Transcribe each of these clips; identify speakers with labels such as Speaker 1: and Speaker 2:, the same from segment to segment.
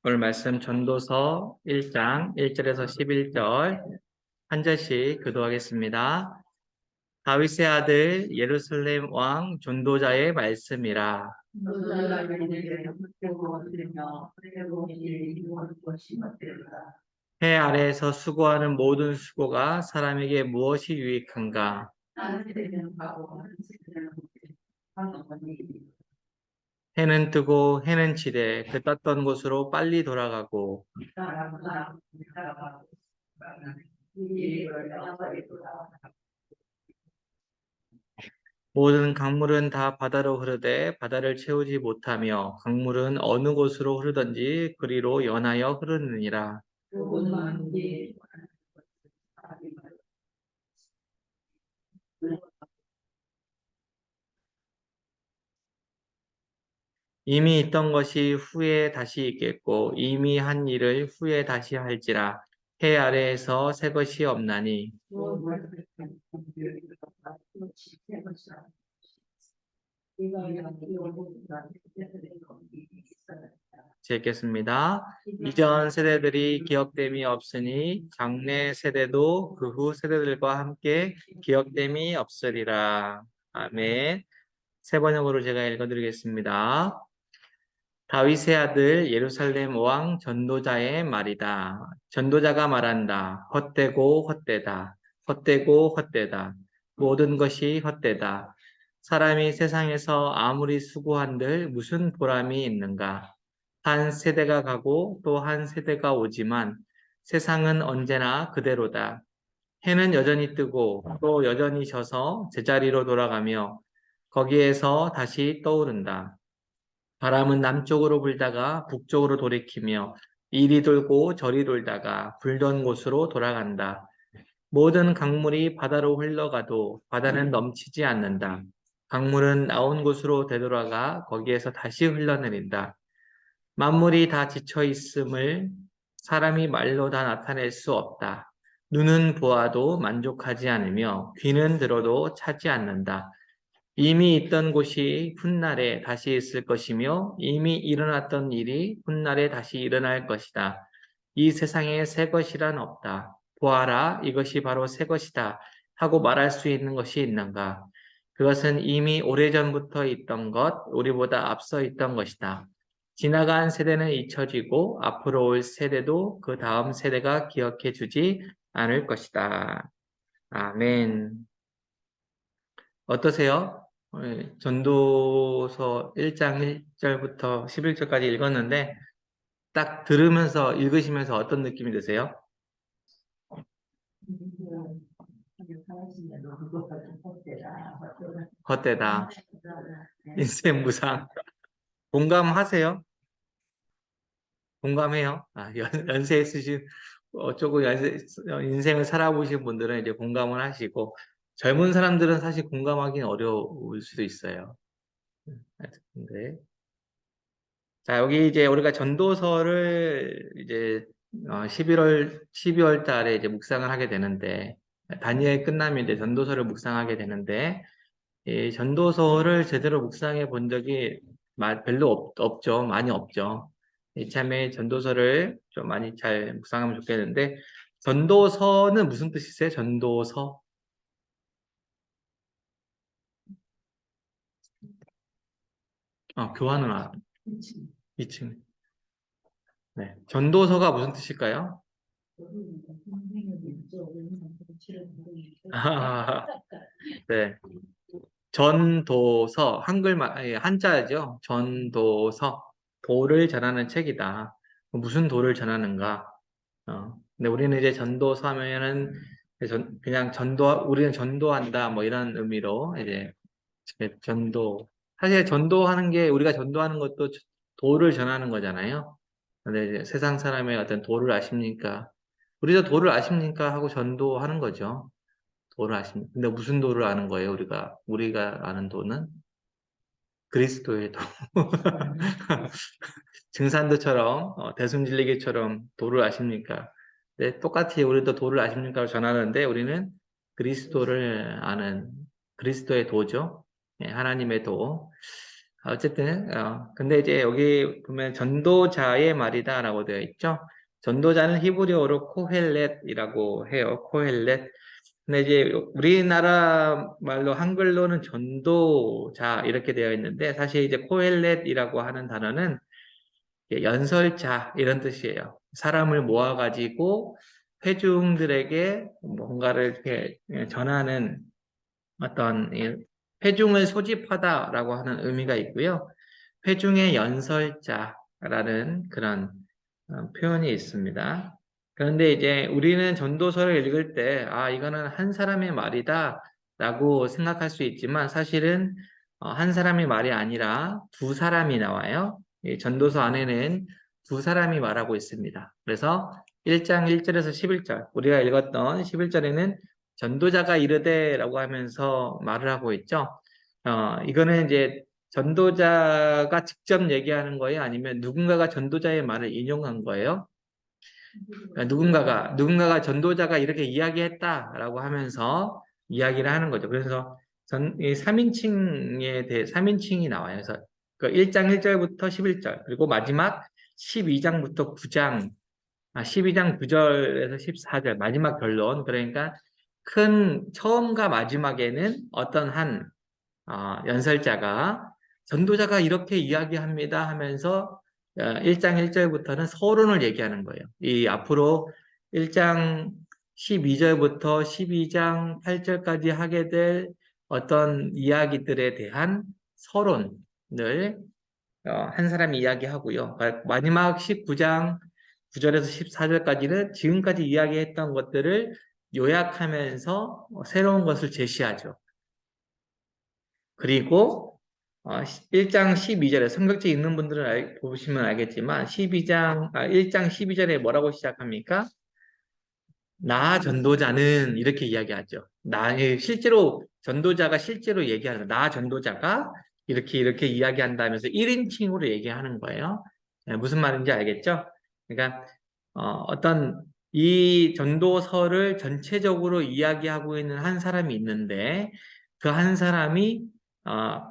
Speaker 1: 오늘 말씀 전도서 1장 1절에서 11절 한 절씩 교도하겠습니다. 다윗의 아들 예루살렘 왕 전도자의 말씀이라. 해 아래에서 수고하는 모든 수고가 사람에게 무엇이 유익한가? 해는 뜨고 해는 지되 그 떴던 곳으로 빨리 돌아가고 모든 강물은 다 바다로 흐르되 바다를 채우지 못하며 강물은 어느 곳으로 흐르든지 그리로 연하여 흐르느니라. 이미 있던 것이 후에 다시 있겠고 이미 한 일을 후에 다시 할지라. 해 아래에서 새 것이 없나니. 읽겠습니다. 이전 세대들이 기억됨이 없으니 장래 세대도 그 후 세대들과 함께 기억됨이 없으리라. 아멘. 세 번역으로 제가 읽어드리겠습니다. 다윗의 아들 예루살렘 왕 전도자의 말이다. 전도자가 말한다. 헛되고 헛되다. 헛되고 헛되다. 모든 것이 헛되다. 사람이 세상에서 아무리 수고한들 무슨 보람이 있는가? 한 세대가 가고 또 한 세대가 오지만 세상은 언제나 그대로다. 해는 여전히 뜨고 또 여전히 져서 제자리로 돌아가며 거기에서 다시 떠오른다. 바람은 남쪽으로 불다가 북쪽으로 돌이키며 이리 돌고 저리 돌다가 불던 곳으로 돌아간다. 모든 강물이 바다로 흘러가도 바다는 넘치지 않는다. 강물은 나온 곳으로 되돌아가 거기에서 다시 흘러내린다. 만물이 다 지쳐 있음을 사람이 말로 다 나타낼 수 없다. 눈은 보아도 만족하지 않으며 귀는 들어도 차지 않는다. 이미 있던 곳이 훗날에 다시 있을 것이며 이미 일어났던 일이 훗날에 다시 일어날 것이다. 이 세상에 새 것이란 없다. 보아라, 이것이 바로 새 것이다 하고 말할 수 있는 것이 있는가? 그것은 이미 오래전부터 있던 것, 우리보다 앞서 있던 것이다. 지나간 세대는 잊혀지고 앞으로 올 세대도 그 다음 세대가 기억해 주지 않을 것이다. 아멘. 어떠세요? 전도서 1장 1절부터 11절까지 읽었는데 딱 들으면서 읽으시면서 어떤 느낌이 드세요? 헛되다. 인생 무상. 공감하세요? 공감해요? 연세 있으신 조금 인생을 살아보신 분들은 이제 공감을 하시고 젊은 사람들은 사실 공감하기는 어려울 수도 있어요. 네. 자, 여기 이제 우리가 전도서를 이제 12월 달에 이제 묵상을 하게 되는데, 다니엘 끝나면 이제 전도서를 묵상하게 되는데, 이 전도서를 제대로 묵상해 본 적이 별로 없죠. 많이 없죠. 이참에 전도서를 좀 많이 잘 묵상하면 좋겠는데, 전도서는 무슨 뜻이세요? 전도서? 교환은 2층. 네. 전도서가 무슨 뜻일까요? 네. 전도서, 한자죠. 전도서, 도를 전하는 책이다. 무슨 도를 전하는가? 근데 우리는 이제 전도서 하면은 그냥 우리는 전도한다, 뭐 이런 의미로 이제 전도. 사실 전도하는 게, 우리가 전도하는 것도 도를 전하는 거잖아요. 근데 이제 세상 사람의 어떤 도를 아십니까? 우리도 도를 아십니까? 하고 전도하는 거죠. 도를 아십니까? 근데 무슨 도를 아는 거예요, 우리가 아는 도는? 그리스도의 도. 증산도처럼, 대순진리교처럼 도를 아십니까? 네, 똑같이 우리도 도를 아십니까? 전하는데 우리는 그리스도를 아는 그리스도의 도죠. 예, 하나님의 도. 어쨌든, 근데 이제 여기 보면 전도자의 말이다라고 되어 있죠. 전도자는 히브리어로 코헬렛이라고 해요. 코헬렛. 근데 이제 우리나라 말로 한글로는 전도자 이렇게 되어 있는데 사실 이제 코헬렛이라고 하는 단어는 연설자 이런 뜻이에요. 사람을 모아가지고 회중들에게 뭔가를 이렇게 전하는 어떤 회중을 소집하다라고 하는 의미가 있고요. 회중의 연설자라는 그런 표현이 있습니다. 그런데 이제 우리는 전도서를 읽을 때, 이거는 한 사람의 말이다 라고 생각할 수 있지만 사실은 한 사람의 말이 아니라 두 사람이 나와요. 이 전도서 안에는 두 사람이 말하고 있습니다. 그래서 1장 1절에서 11절, 우리가 읽었던 11절에는 전도자가 이르되라고 하면서 말을 하고 있죠. 이거는 이제 전도자가 직접 얘기하는 거예요? 아니면 누군가가 전도자의 말을 인용한 거예요? 누군가가 전도자가 이렇게 이야기했다라고 하면서 이야기를 하는 거죠. 그래서 이 3인칭이 나와요. 그래서 그 1장 1절부터 11절, 그리고 마지막 12장부터 9장, 12장 9절에서 14절, 마지막 결론. 그러니까 처음과 마지막에는 어떤 한 연설자가 전도자가 이렇게 이야기합니다 하면서 1장 1절부터는 서론을 얘기하는 거예요. 이 앞으로 1장 12절부터 12장 8절까지 하게 될 어떤 이야기들에 대한 서론을 한 사람이 이야기하고요. 마지막 19장 9절에서 14절까지는 지금까지 이야기했던 것들을 요약하면서 새로운 것을 제시하죠. 그리고 1장 12절에 성경책 읽는 분들은 보시면 알겠지만 1장 12절에 뭐라고 시작합니까? 나 전도자는 이렇게 이야기하죠. 실제로 전도자가 실제로 얘기하는 나 전도자가 이렇게 이야기한다면서 1인칭으로 얘기하는 거예요. 무슨 말인지 알겠죠? 그러니까 어떤 이 전도서를 전체적으로 이야기하고 있는 한 사람이 있는데 그 한 사람이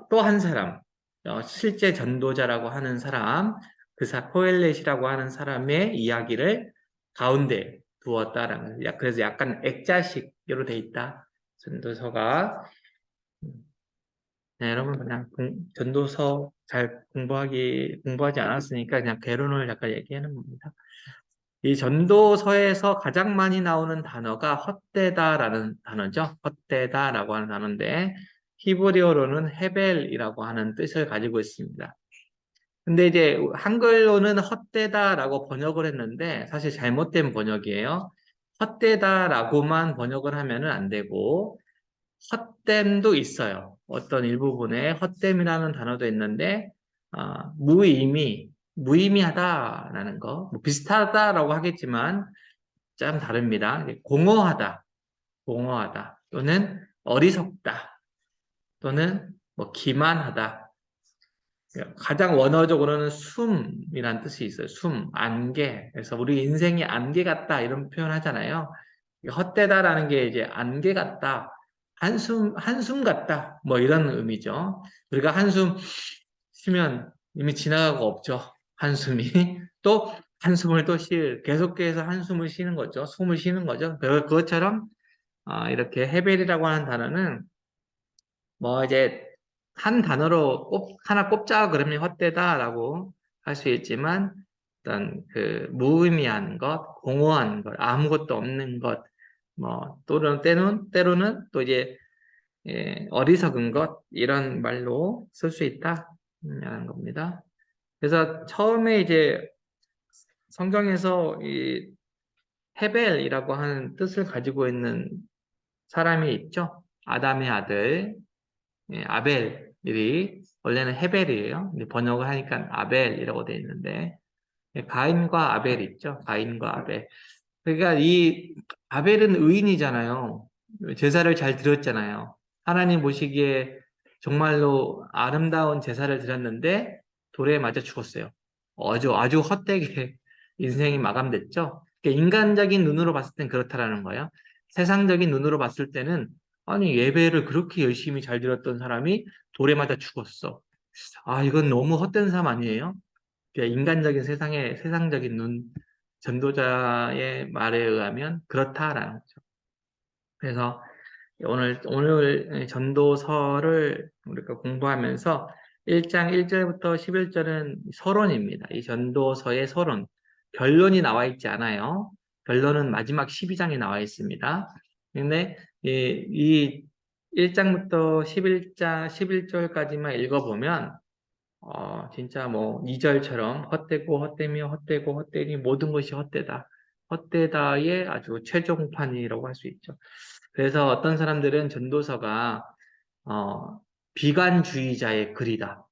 Speaker 1: 또 한 사람, 실제 전도자라고 하는 사람, 코엘렛이라고 하는 사람의 이야기를 가운데 두었다라는, 그래서 약간 액자식으로 돼 있다. 전도서가. 네, 여러분 그냥 전도서 잘 공부하지 않았으니까 그냥 개론을 약간 얘기하는 겁니다. 이 전도서에서 가장 많이 나오는 단어가 헛되다라는 단어죠. 헛되다라고 하는 단어인데 히브리어로는 헤벨이라고 하는 뜻을 가지고 있습니다. 근데 이제 한글로는 헛되다라고 번역을 했는데 사실 잘못된 번역이에요. 헛되다라고만 번역을 하면은 안 되고 헛됨도 있어요. 어떤 일부분에 헛됨이라는 단어도 있는데 무의미하다라는 거, 뭐 비슷하다라고 하겠지만 좀 다릅니다. 공허하다 또는 어리석다 또는 뭐 기만하다. 가장 원어적으로는 숨이란 뜻이 있어요. 안개. 그래서 우리 인생이 안개 같다 이런 표현 하잖아요. 헛되다라는 게 이제 안개 같다, 한숨 같다, 뭐 이런 의미죠. 우리가 한숨 쉬면 이미 지나가고 없죠. 한숨이. 또 한숨을 계속해서 한숨을 쉬는 거죠. 숨을 쉬는 거죠. 그것처럼 이렇게 헤벨이라고 하는 단어는 뭐 이제 한 단어로 하나 꼽자 그러면 헛되다라고 할 수 있지만 어떤 그 무의미한 것, 공허한 것, 아무것도 없는 것, 뭐 또는 때로는 또 이제 어리석은 것 이런 말로 쓸 수 있다라는 겁니다. 그래서 처음에 이제 성경에서 이 헤벨이라고 하는 뜻을 가지고 있는 사람이 있죠. 아담의 아들 아벨이 원래는 헤벨이에요. 근데 번역을 하니까 아벨이라고 되어 있는데 가인과 아벨 있죠. 가인과 아벨. 그러니까 이 아벨은 의인이잖아요. 제사를 잘 드렸잖아요. 하나님 보시기에 정말로 아름다운 제사를 드렸는데 돌에 맞아 죽었어요. 아주 헛되게 인생이 마감됐죠. 그러니까 인간적인 눈으로 봤을 땐 그렇다라는 거예요. 세상적인 눈으로 봤을 때는 아니 예배를 그렇게 열심히 잘 드렸던 사람이 돌에 맞아 죽었어. 아, 이건 너무 헛된 삶 아니에요? 그냥 인간적인 세상적인 눈, 전도자의 말에 의하면 그렇다라는 거죠. 그래서 오늘 전도서를 우리가 공부하면서 1장 1절부터 11절은 서론입니다. 이 전도서의 서론. 결론이 나와 있지 않아요. 결론은 마지막 12장에 나와 있습니다. 근데 이 1장부터 11절까지만 읽어보면 진짜 뭐 2절처럼 헛되고 헛되며 헛되고 헛되니 모든 것이 헛되다. 헛되다의 아주 최종판이라고 할 수 있죠. 그래서 어떤 사람들은 전도서가 비관주의자의 글이다.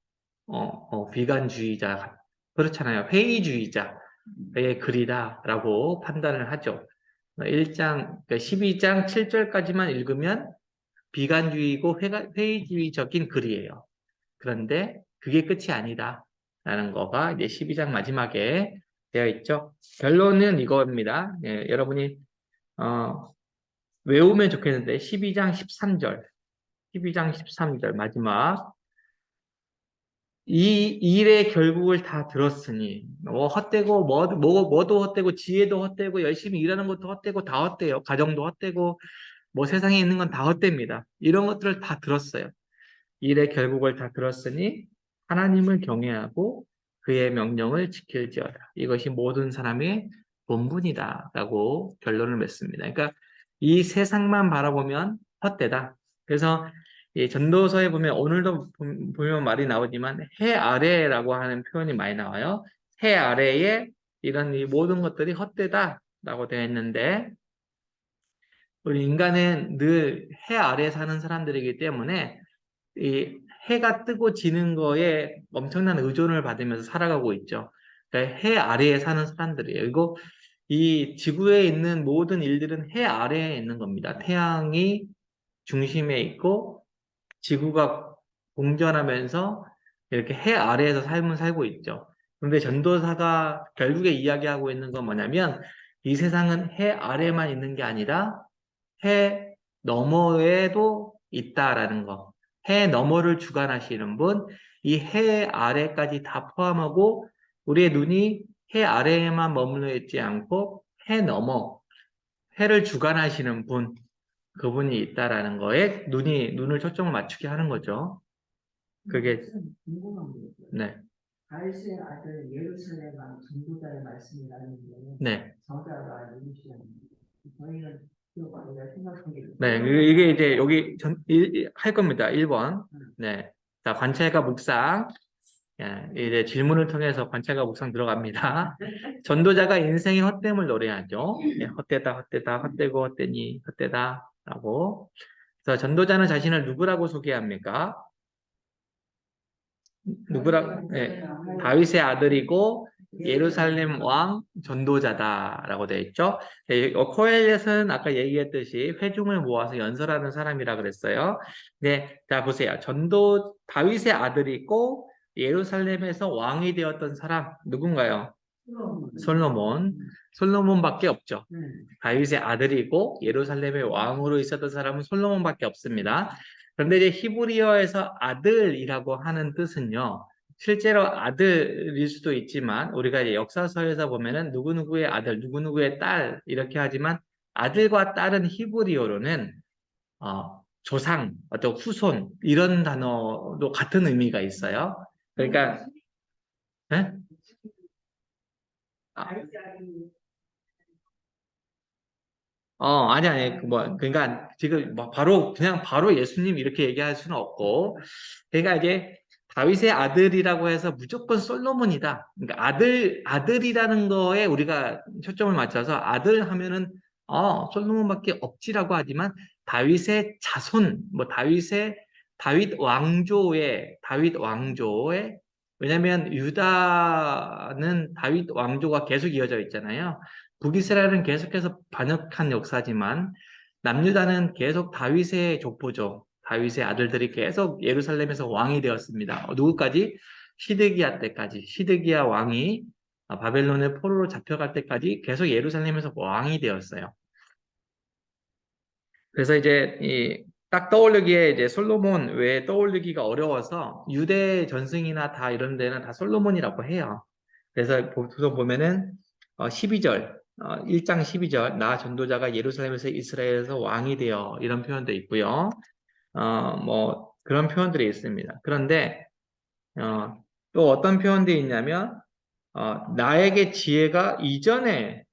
Speaker 1: 비관주의자 그렇잖아요. 회의주의자의 글이다라고 판단을 하죠. 12장 7절까지만 읽으면 비관주의고 회의주의적인 글이에요. 그런데 그게 끝이 아니다. 라는 거가 이제 12장 마지막에 되어 있죠. 결론은 이겁니다. 예, 여러분이 어, 외우면 좋겠는데 12장 13절, 12장 13절 마지막 이 일의 결국을 다 들었으니 뭐 헛되고 뭐도 헛되고 지혜도 헛되고 열심히 일하는 것도 헛되고 다 헛돼요. 가정도 헛되고 뭐 세상에 있는 건 다 헛됩니다. 이런 것들을 다 들었어요. 일의 결국을 다 들었으니 하나님을 경외하고 그의 명령을 지킬지어다. 이것이 모든 사람의 본분이다라고 결론을 맺습니다. 그러니까 이 세상만 바라보면 헛되다. 그래서 이 전도서에 보면 오늘도 보면 말이 나오지만 해 아래라고 하는 표현이 많이 나와요. 해 아래에 이런 이 모든 것들이 헛되다라고 되어 있는데 우리 인간은 늘 해 아래에 사는 사람들이기 때문에 이 해가 뜨고 지는 거에 엄청난 의존을 받으면서 살아가고 있죠. 그러니까 해 아래에 사는 사람들이에요. 이거 이 지구에 있는 모든 일들은 해 아래에 있는 겁니다. 태양이 중심에 있고 지구가 공전하면서 이렇게 해 아래에서 삶을 살고 있죠. 그런데 전도사가 결국에 이야기하고 있는 건 뭐냐면 이 세상은 해 아래만 있는 게 아니라 해 너머에도 있다라는 거. 해 너머를 주관하시는 분, 이 해 아래까지 다 포함하고 우리의 눈이 해 아래에만 머물러 있지 않고 해 너머, 해를 주관하시는 분, 그분이 있다라는 거에 눈을 초점을 맞추게 하는 거죠. 그게
Speaker 2: 궁금한 게 있어요.
Speaker 1: 네,
Speaker 2: 다윗의 아들 예루살렘 왕 전도자의 말씀이라는 게
Speaker 1: 네,
Speaker 2: 저자가 누구시냐면 저희는 우리가 생각한 게
Speaker 1: 네.
Speaker 2: 있어요.
Speaker 1: 이게 이제 여기 할 겁니다. 1번. 네. 자, 관찰과 묵상. 예, 이제 질문을 통해서 관찰과 묵상 들어갑니다. 전도자가 인생의 헛됨을 노래하죠. 예, 헛되다, 헛되다, 헛되고 헛되니, 헛되다. 라고. 그래서 전도자는 자신을 누구라고 소개합니까? 예, 다윗의 아들이고 예루살렘 왕 전도자다라고 되어 있죠. 예, 코엘렛은 아까 얘기했듯이 회중을 모아서 연설하는 사람이라 그랬어요. 네, 자 보세요. 다윗의 아들이고 예루살렘에서 왕이 되었던 사람 누군가요? 솔로몬. 솔로몬밖에 없죠. 다윗의 아들이고 예루살렘의 왕으로 있었던 사람은 솔로몬밖에 없습니다. 그런데 이제 히브리어에서 아들이라고 하는 뜻은요. 실제로 아들일 수도 있지만 우리가 이제 역사서에서 보면은 누구누구의 아들, 누구누구의 딸 이렇게 하지만 아들과 딸은 히브리어로는 조상, 어떤 후손 이런 단어도 같은 의미가 있어요. 그러니까 네? 아, 아니, 그러니까 지금 뭐 그냥 바로 예수님 이렇게 얘기할 수는 없고, 그러니까 이제 다윗의 아들이라고 해서 무조건 솔로몬이다. 그러니까 아들이라는 거에 우리가 초점을 맞춰서 아들 하면은, 솔로몬밖에 없지라고 하지만 다윗의 자손, 뭐 다윗 왕조의, 왜냐면 유다는 다윗 왕조가 계속 이어져 있잖아요. 북이스라엘은 계속해서 반역한 역사지만 남유다는 계속 다윗의 족보죠. 다윗의 아들들이 계속 예루살렘에서 왕이 되었습니다. 누구까지? 시드기야 때까지. 시드기야 왕이 바벨론의 포로로 잡혀갈 때까지 계속 예루살렘에서 왕이 되었어요. 그래서 이제 딱 떠오르기에 이제 솔로몬 왜 떠올리기가 어려워서 유대 전승이나 다 이런 데는 다 솔로몬이라고 해요. 그래서 보통 보면은 12절, 1장 12절, 나 전도자가 예루살렘에서 이스라엘에서 왕이 되어 이런 표현도 있고요. 뭐 그런 표현들이 있습니다. 그런데 또 어떤 표현들이 있냐면 나에게 지혜가 이전에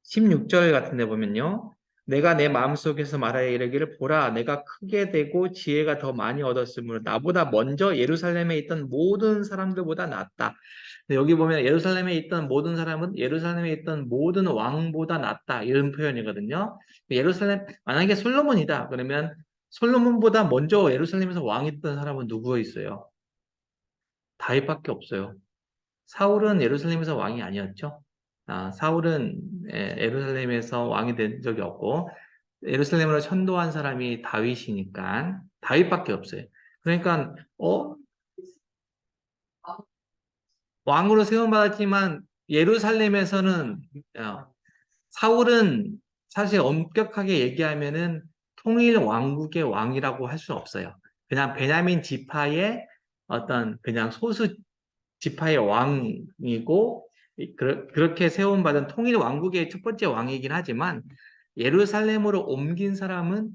Speaker 1: 16절 같은 데 보면요. 내가 내 마음속에서 말하여 이르기를 보라 내가 크게 되고 지혜가 더 많이 얻었으므로 나보다 먼저 예루살렘에 있던 모든 사람들보다 낫다. 근데 여기 보면 예루살렘에 있던 모든 사람은 예루살렘에 있던 모든 왕보다 낫다. 이런 표현이거든요. 예루살렘 만약에 솔로몬이다. 그러면 솔로몬보다 먼저 예루살렘에서 왕이 됐던 사람은 누구 있어요? 다윗밖에 없어요. 사울은 예루살렘에서 왕이 아니었죠. 사울은 예루살렘에서 왕이 된 적이 없고 예루살렘으로 천도한 사람이 다윗이니까 다윗밖에 없어요. 그러니까 왕으로 세움받았지만 예루살렘에서는 어, 사울은 사실 엄격하게 얘기하면은 통일 왕국의 왕이라고 할 수 없어요. 그냥 베냐민 지파의 어떤 그냥 소수 지파의 왕이고 그렇게 세움받은 통일 왕국의 첫 번째 왕이긴 하지만 예루살렘으로 옮긴 사람은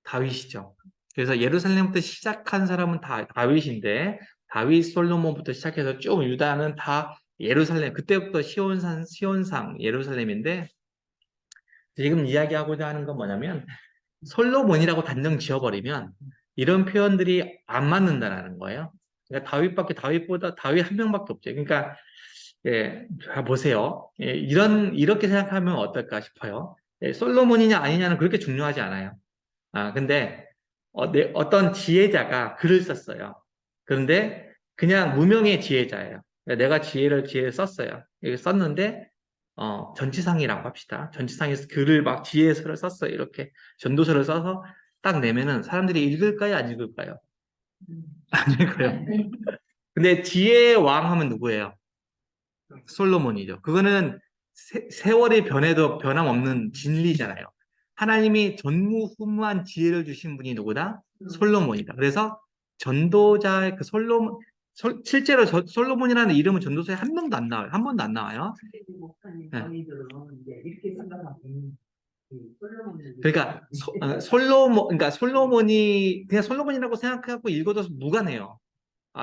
Speaker 1: 다윗이죠. 그래서 예루살렘부터 시작한 사람은 다 다윗인데 다윗 솔로몬부터 시작해서 쭉 유다는 다 예루살렘 그때부터 시온상 예루살렘인데 지금 이야기하고자 하는 건 뭐냐면 솔로몬이라고 단정 지어버리면 이런 표현들이 안 맞는다라는 거예요. 그러니까 다윗보다 다윗 한 명밖에 없죠. 그러니까 자, 보세요. 이렇게 생각하면 어떨까 싶어요. 솔로몬이냐 아니냐는 그렇게 중요하지 않아요. 근데 어떤 지혜자가 글을 썼어요. 그런데 그냥 무명의 지혜자예요. 내가 지혜를 썼어요. 이거 썼는데 전치상이라고 합시다. 전치상에서 글을 막 지혜서를 썼어요. 이렇게 전도서를 써서 딱 내면은 사람들이 읽을까요? 안 읽을까요?
Speaker 2: 음.
Speaker 1: 안 읽어요. 근데 지혜의 왕 하면 누구예요? 솔로몬이죠. 그거는 세월이 변해도 변함없는 진리잖아요. 하나님이 전무후무한 지혜를 주신 분이 누구다? 솔로몬이다. 그래서 전도자의 그 실제로 솔로몬이라는 이름은 전도서에 한 명도 안 나와요. 한 번도 안 나와요.
Speaker 2: 목사님
Speaker 1: 네.
Speaker 2: 저희들은 이제 이렇게 생각하고 솔로몬을
Speaker 1: 그러니까 솔로몬이 그냥 솔로몬이라고 생각하고 읽어도 무관해요.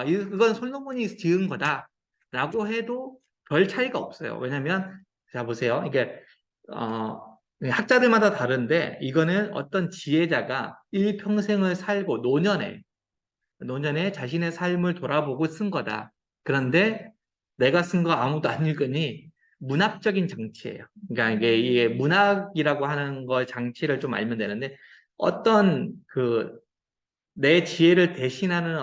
Speaker 1: 이건 솔로몬이 지은 거다라고 해도 별 차이가 없어요. 왜냐면 자 보세요. 이게 학자들마다 다른데 이거는 어떤 지혜자가 일평생을 살고 노년에 자신의 삶을 돌아보고 쓴 거다. 그런데 내가 쓴 거 아무도 안 읽으니 문학적인 장치예요. 그러니까 이게 문학이라고 하는 거 장치를 좀 알면 되는데 어떤 내 지혜를 대신하는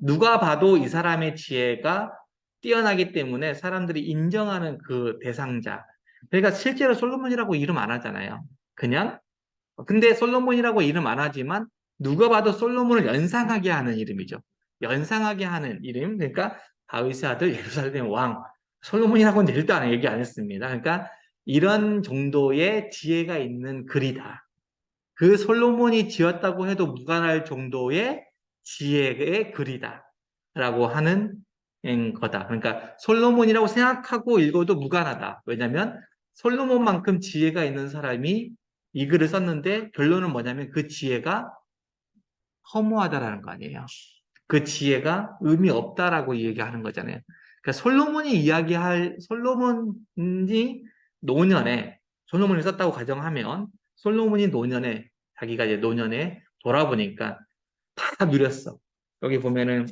Speaker 1: 누가 봐도 이 사람의 지혜가 뛰어나기 때문에 사람들이 인정하는 그 대상자. 그러니까 실제로 솔로몬이라고 이름 안 하잖아요. 그냥 근데 솔로몬이라고 이름 안 하지만 누가 봐도 솔로몬을 연상하게 하는 이름이죠. 연상하게 하는 이름. 그러니까 다윗의 아들 예루살렘 왕. 솔로몬이라고는 일단 얘기 안 했습니다. 그러니까 이런 정도의 지혜가 있는 글이다. 그 솔로몬이 지었다고 해도 무관할 정도의 지혜의 글이다. 라고 하는 거다. 그러니까 솔로몬이라고 생각하고 읽어도 무관하다. 왜냐하면 솔로몬만큼 지혜가 있는 사람이 이 글을 썼는데 결론은 뭐냐면 그 지혜가 허무하다라는 거 아니에요. 그 지혜가 의미 없다라고 얘기하는 거잖아요. 그러니까 솔로몬이 노년에 솔로몬이 썼다고 가정하면 솔로몬이 노년에 자기가 이제 노년에 돌아보니까 다 누렸어. 여기 보면은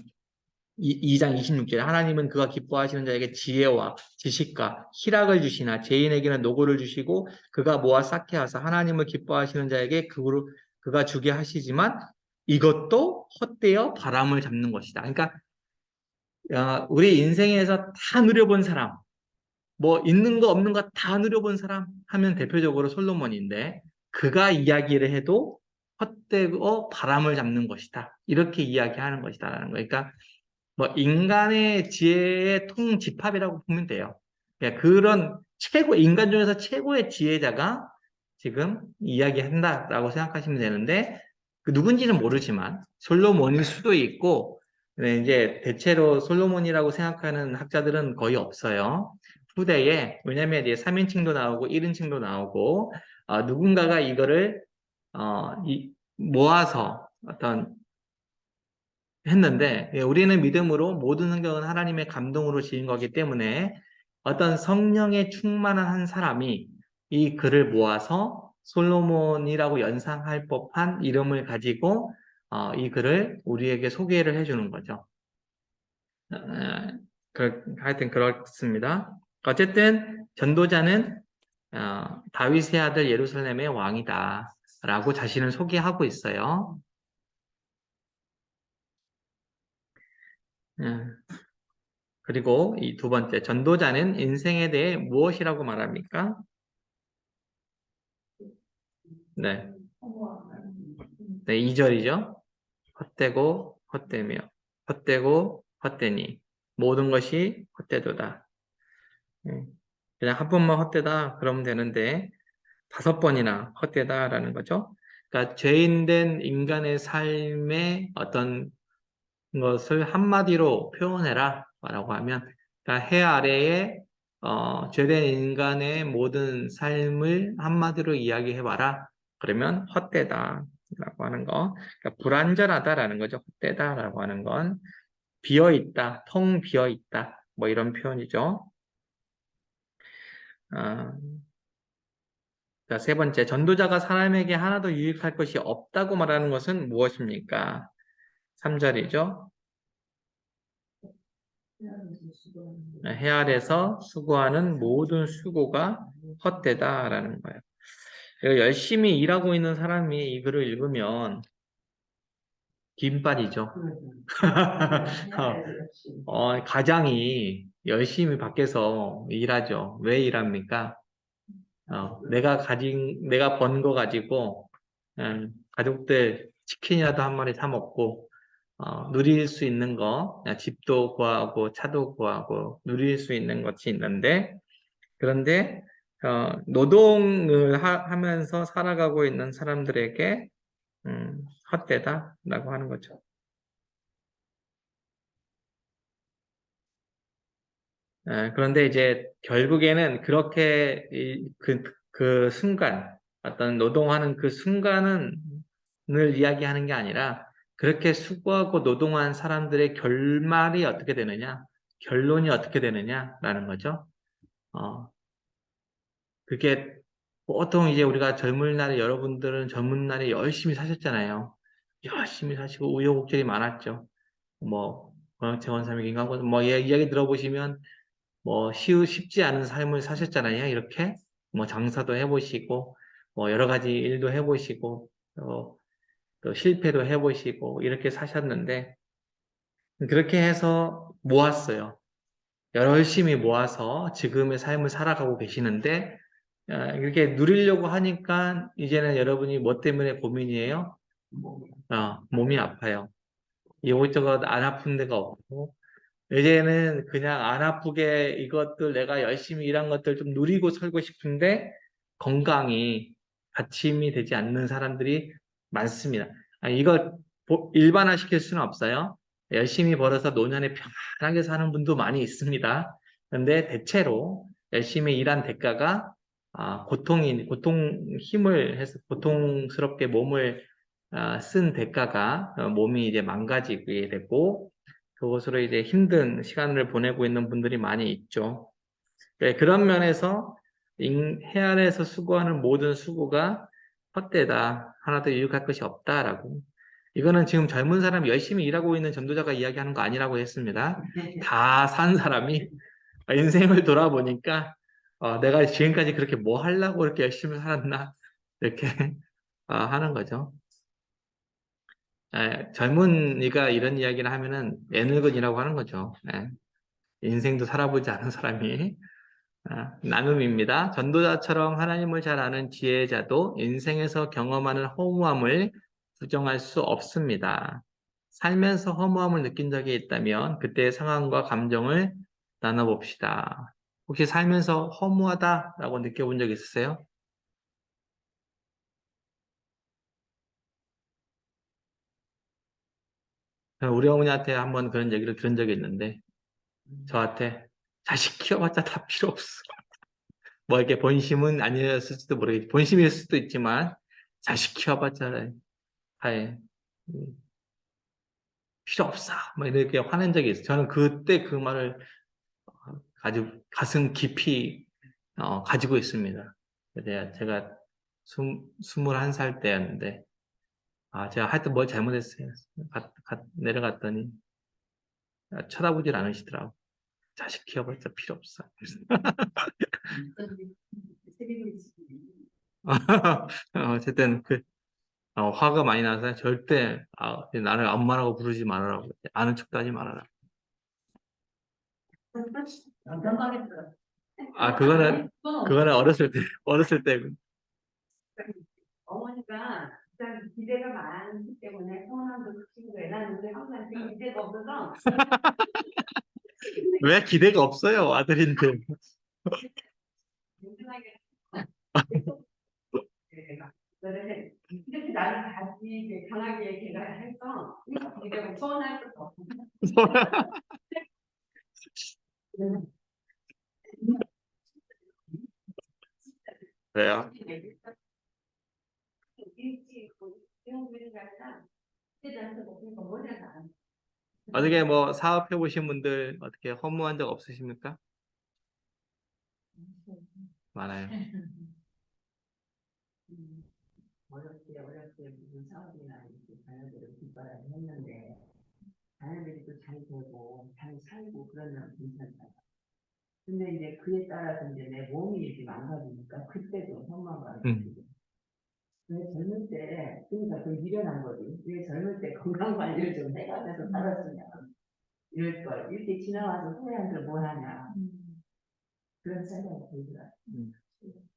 Speaker 1: 2장 26절에 하나님은 그가 기뻐하시는 자에게 지혜와 지식과 희락을 주시나 죄인에게는 노고를 주시고 그가 모아 쌓게 하사 하나님을 기뻐하시는 자에게 그가 주게 하시지만 이것도 헛되어 바람을 잡는 것이다. 그러니까 우리 인생에서 다 누려본 사람, 뭐 있는 거 없는 거 다 누려본 사람 하면 대표적으로 솔로몬인데 그가 이야기를 해도 헛되고 바람을 잡는 것이다. 이렇게 이야기하는 것이다라는 거예요. 그러니까 뭐 인간의 지혜의 통집합이라고 보면 돼요. 그러니까 그런 인간 중에서 최고의 지혜자가 지금 이야기한다라고 생각하시면 되는데 그 누군지는 모르지만 솔로몬일 수도 있고 네, 이제 대체로 솔로몬이라고 생각하는 학자들은 거의 없어요. 후대에 왜냐하면 이제 3인칭도 나오고 1인칭도 나오고 누군가가 이거를 모아서 어떤 했는데 우리는 믿음으로 모든 성경은 하나님의 감동으로 지은 거기 때문에 어떤 성령에 충만한 한 사람이 이 글을 모아서 솔로몬이라고 연상할 법한 이름을 가지고 이 글을 우리에게 소개를 해주는 거죠. 하여튼 그렇습니다. 어쨌든 전도자는 다윗의 아들 예루살렘의 왕이다 라고 자신을 소개하고 있어요. 음, 그리고 이 두 번째, 전도자는 인생에 대해 무엇이라고 말합니까? 네, 네, 2절이죠. 헛되고 헛되며 헛되고 헛되니 모든 것이 헛되도다. 네, 그냥 한 번만 헛되다 그러면 되는데 5번이나 헛되다라는 거죠. 그러니까 죄인된 인간의 삶의 어떤 것을 한마디로 표현해라 라고 하면 그러니까 해 아래에 죄된 인간의 모든 삶을 한마디로 이야기해봐라. 그러면 헛되다 라고 하는 거. 그러니까 불완전하다라는 거죠. 헛되다라고 하는 건 비어있다, 텅 비어있다 뭐 이런 표현이죠. 아, 자, 세 번째, 전도자가 사람에게 하나도 유익할 것이 없다고 말하는 것은 무엇입니까? 3절이죠. 해 아래서 수고하는 모든 수고가 헛되다라는 거예요. 그러니까 열심히 일하고 있는 사람이 이 글을 읽으면 김발이죠. 가장이 열심히 밖에서 일하죠. 왜 일합니까? 내가 번 거 가지고 가족들 치킨이라도 한 마리 사 먹고 누릴 수 있는 거, 집도 구하고 차도 구하고 누릴 수 있는 것이 있는데 그런데 노동을 하면서 살아가고 있는 사람들에게 헛되다라고 하는 거죠. 그런데 이제 결국에는 그렇게 그 순간 어떤 노동하는 그 순간을 이야기하는 게 아니라 그렇게 수고하고 노동한 사람들의 결말이 어떻게 되느냐, 결론이 어떻게 되느냐라는 거죠. 어, 그게 보통 이제 우리가 젊은 날에 여러분들은 젊은 날에 열심히 사셨잖아요. 열심히 사시고 우여곡절이 많았죠. 뭐 정원삼익인가 뭐 이야기 들어보시면 뭐 쉽지 않은 삶을 사셨잖아요. 이렇게 뭐 장사도 해보시고 뭐 여러 가지 일도 해보시고 또 실패도 해보시고 이렇게 사셨는데 그렇게 해서 모았어요. 열심히 모아서 지금의 삶을 살아가고 계시는데 이렇게 누리려고 하니까 이제는 여러분이 뭐 때문에 고민이에요? 몸이 아파요. 이것저것 안 아픈 데가 없고 이제는 그냥 안 아프게 이것들 내가 열심히 일한 것들 좀 누리고 살고 싶은데 건강이 받침이 되지 않는 사람들이 많습니다. 이거 일반화시킬 수는 없어요. 열심히 벌어서 노년에 편하게 사는 분도 많이 있습니다. 그런데 대체로 열심히 일한 대가가 힘을 해서 고통스럽게 몸을 쓴 대가가 몸이 이제 망가지게 되고 그것으로 이제 힘든 시간을 보내고 있는 분들이 많이 있죠. 네, 그런 면에서 해 아래에서 수고하는 모든 수고가 헛되다. 하나도 유익할 것이 없다라고. 이거는 지금 젊은 사람이 열심히 일하고 있는 전도자가 이야기하는 거 아니라고 했습니다. 다 산 사람이 인생을 돌아보니까 내가 지금까지 그렇게 뭐 하려고 이렇게 열심히 살았나 이렇게 하는 거죠. 젊은이가 이런 이야기를 하면은 애늙은이라고 하는 거죠. 인생도 살아보지 않은 사람이 나눔입니다. 전도자처럼 하나님을 잘 아는 지혜자도 인생에서 경험하는 허무함을 부정할 수 없습니다. 살면서 허무함을 느낀 적이 있다면 그때의 상황과 감정을 나눠봅시다. 혹시 살면서 허무하다라고 느껴본 적 있으세요? 우리 어머니한테 한번 그런 얘기를 들은 적이 있는데,
Speaker 2: 음,
Speaker 1: 저한테 자식 키워봤자 다 필요 없어. 뭐 이렇게 본심은 아니었을지도 모르겠지. 본심일 수도 있지만, 자식 키워봤자 다 필요 없어. 뭐 이렇게 화낸 적이 있어요. 저는 그때 그 말을 아주 가슴 깊이 가지고 있습니다. 제가 21살 때였는데, 제가 하여튼 뭘 잘못했어요. 내려갔더니 쳐다보질 않으시더라고. 자식 키워봤자 필요 없어. 어쨌든 화가 많이 나서 절대 나를 엄마라고 부르지 말아라고. 아는 척도 하지 말아라.
Speaker 2: 영감하겠어요.
Speaker 1: 그거는 어렸을 때.
Speaker 2: 어머니가 일단 기대가 많기 때문에 성함도 크시고 애나는데 항상 그 기대가 없어서
Speaker 1: 왜 기대가 없어요, 아들인데.
Speaker 2: 굉장하게 내가 그래 이렇게 나를 다시 이렇게 강하게 걔가 해서 기대가 서운할 것도 없고
Speaker 1: 그래요.
Speaker 2: 일찍 이런 분이 아니라 기대한테 먹으니까 머리가 안
Speaker 1: 어떻게 뭐 사업해 보신 분들 어떻게 허무한 적 없으십니까? 많아요.
Speaker 2: 어렵게 무슨 사업이나 이렇게 자녀들을 뒷바라지 했는데 자녀들이 또 잘 되고 잘 살고 그러면 괜찮잖아. 근데 이제 그에 따라서 이제 내 몸이 이렇게 망가지니까 그때도 현망감이
Speaker 1: 음,
Speaker 2: 들고 왜 젊을 때 그러니까 그 미련한 거지. 왜 젊을 때 건강 관리를 좀 해가면서 살았으면 이럴 걸 이렇게 지나와서 후회한들 뭐 하냐 그런 생각이 들더라.
Speaker 1: 음.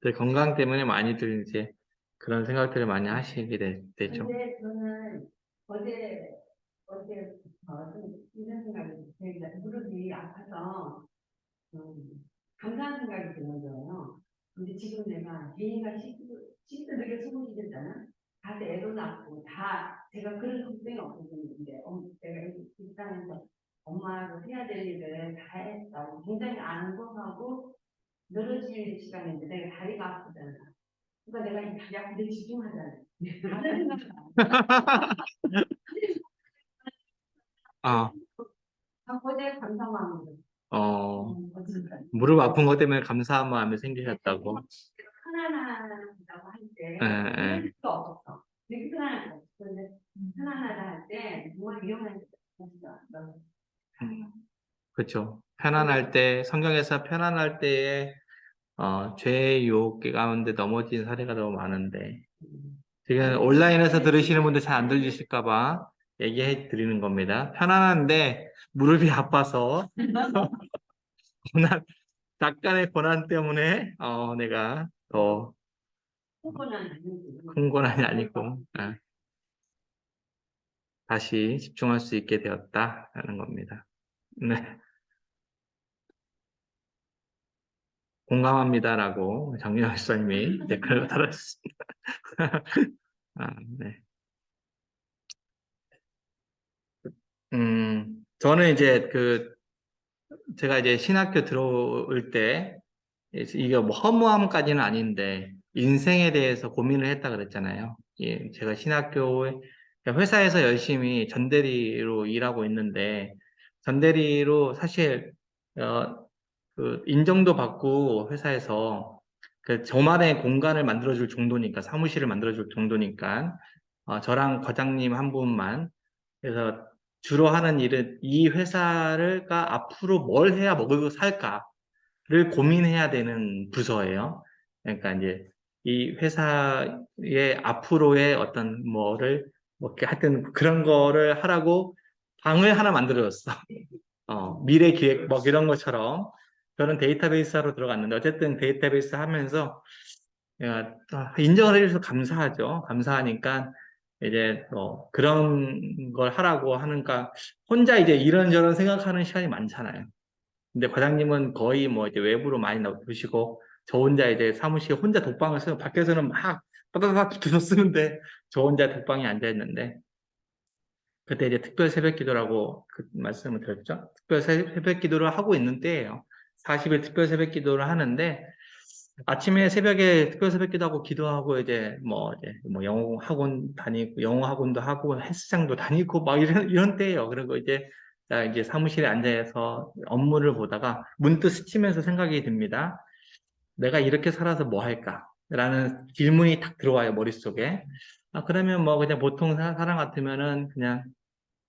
Speaker 1: 제 건강 때문에 많이들 이제 그런 생각들을 많이 하시게 되죠.
Speaker 2: 근데 저는 어제 좀 이런 생각이 들어요. 무릎이 아파서 감사한 생각이 드는 거예요. 근데 지금 내가 개인가 시스들에게 소문이 됐잖아. 가서 애도 낳고 다 제가 그런 걱정이 없었는데 내가 이 땅에서 엄마로 해야 될 일을 다 했다고 굉장히 안고하고 늘어질 시간인데 내가 다리가 아프잖아. 그러니까 내가 이 다리 아픈데 집중하잖아. 다른 생각을
Speaker 1: 아,
Speaker 2: 안 해. 어제 감사마음으로.
Speaker 1: 어,
Speaker 2: 어쨌든.
Speaker 1: 무릎 아픈 것 때문에 감사한 마음이 생기셨다고.
Speaker 2: 편안하다고 할
Speaker 1: 예,
Speaker 2: 때,
Speaker 1: 예.
Speaker 2: 그럴 수가 없었어. 되게 편안하다. 그런데 편안하다 할 때, 정말 위험한 게 없어.
Speaker 1: 그렇죠. 편안할 때, 성경에서 편안할 때에 죄의 유혹 가운데 넘어진 사례가 너무 많은데, 지금 온라인에서 들으시는 분들 잘 안 들리실까 봐 얘기해 드리는 겁니다. 편안한데 무릎이 아파서 고난, 약간의 고난 때문에 내가 더
Speaker 2: 후보는 아니지.
Speaker 1: 큰 고난이 아니고 다시 집중할 수 있게 되었다라는 겁니다. 네, 공감합니다라고 정유영 목사님이 댓글을 달았습니다. 네. 저는 이제 제가 이제 신학교 들어올 때 이게 뭐 허무함까지는 아닌데 인생에 대해서 고민을 했다 그랬잖아요. 예, 제가 신학교에 회사에서 열심히 전대리로 일하고 있는데 전대리로 사실 어, 인정도 받고 회사에서 저만의 공간을 만들어줄 정도니까 사무실을 만들어줄 정도니까 저랑 과장님 한 분만 그래서 주로 하는 일은 이 회사가 앞으로 뭘 해야 먹고 살까 를 고민해야 되는 부서예요. 그러니까 이제 이 회사의 앞으로의 어떤 뭐 이렇게 하여튼 그런 거를 하라고 방을 하나 만들어줬어. 미래 기획 뭐 이런 것처럼 저는 데이터베이스 하러 들어갔는데 어쨌든 데이터베이스 하면서 인정을 해주셔서 감사하죠. 감사하니까 이제 그런 걸 하라고 하니까 혼자 이제 이런저런 생각하는 시간이 많잖아요. 근데 과장님은 거의 뭐 이제 외부로 많이 나오시고 저 혼자 이제 사무실에 혼자 독방을 쓰고 밖에서는 막 따다닥 붙어서 쓰는데 저 혼자 독방에 앉아 있는데 그때 이제 특별 새벽 기도라고 그 말씀을 드렸죠. 특별 새벽 기도를 하고 있는 때예요. 40일 특별 새벽 기도를 하는데 아침에 새벽에 특별 새벽 기도하고 기도하고 이제 뭐 영어 학원 다니고 영어 학원도 하고 헬스장도 다니고 막 이런 때예요. 그리고 이제 자 이제 사무실에 앉아서 업무를 보다가 문득 스치면서 생각이 듭니다. 내가 이렇게 살아서 뭐 할까? 라는 질문이 딱 들어와요, 머릿속에. 아, 그러면 뭐 그냥 보통 사람 같으면은 그냥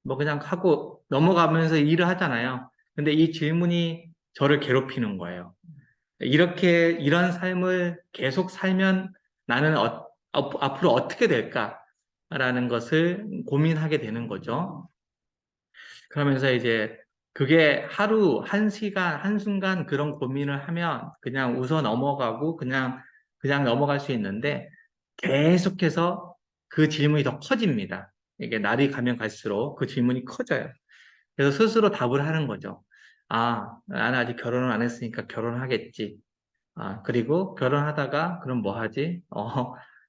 Speaker 1: 뭐 그냥 하고 넘어가면서 일을 하잖아요. 근데 이 질문이 저를 괴롭히는 거예요. 이렇게 이런 삶을 계속 살면 나는 앞으로 어떻게 될까라는 것을 고민하게 되는 거죠. 그러면서 이제 그게 하루, 한 시간, 한순간 그런 고민을 하면 그냥 웃어 넘어가고 그냥 넘어갈 수 있는데 계속해서 그 질문이 더 커집니다. 이게 날이 가면 갈수록 그 질문이 커져요. 그래서 스스로 답을 하는 거죠. 아, 나는 아직 결혼을 안 했으니까 결혼하겠지. 아, 그리고 결혼하다가 그럼 뭐 하지?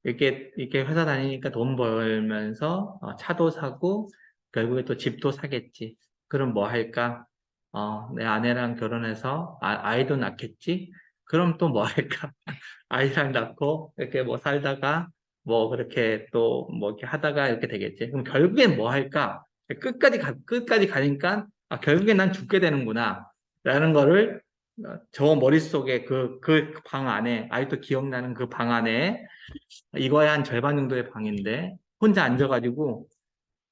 Speaker 1: 이렇게 회사 다니니까 돈 벌면서 차도 사고 결국에 또 집도 사겠지. 그럼 뭐 할까? 내 아내랑 결혼해서 아이도 낳겠지? 그럼 또 뭐 할까? 아이랑 낳고 이렇게 뭐 살다가 뭐 그렇게 또 뭐 이렇게 하다가 이렇게 되겠지. 그럼 결국엔 뭐 할까? 끝까지 가니까 결국엔 난 죽게 되는구나. 라는 거를 저 머릿속에 그 방 안에, 아직도 기억나는 그 방 안에, 이거의 한 절반 정도의 방인데, 혼자 앉아가지고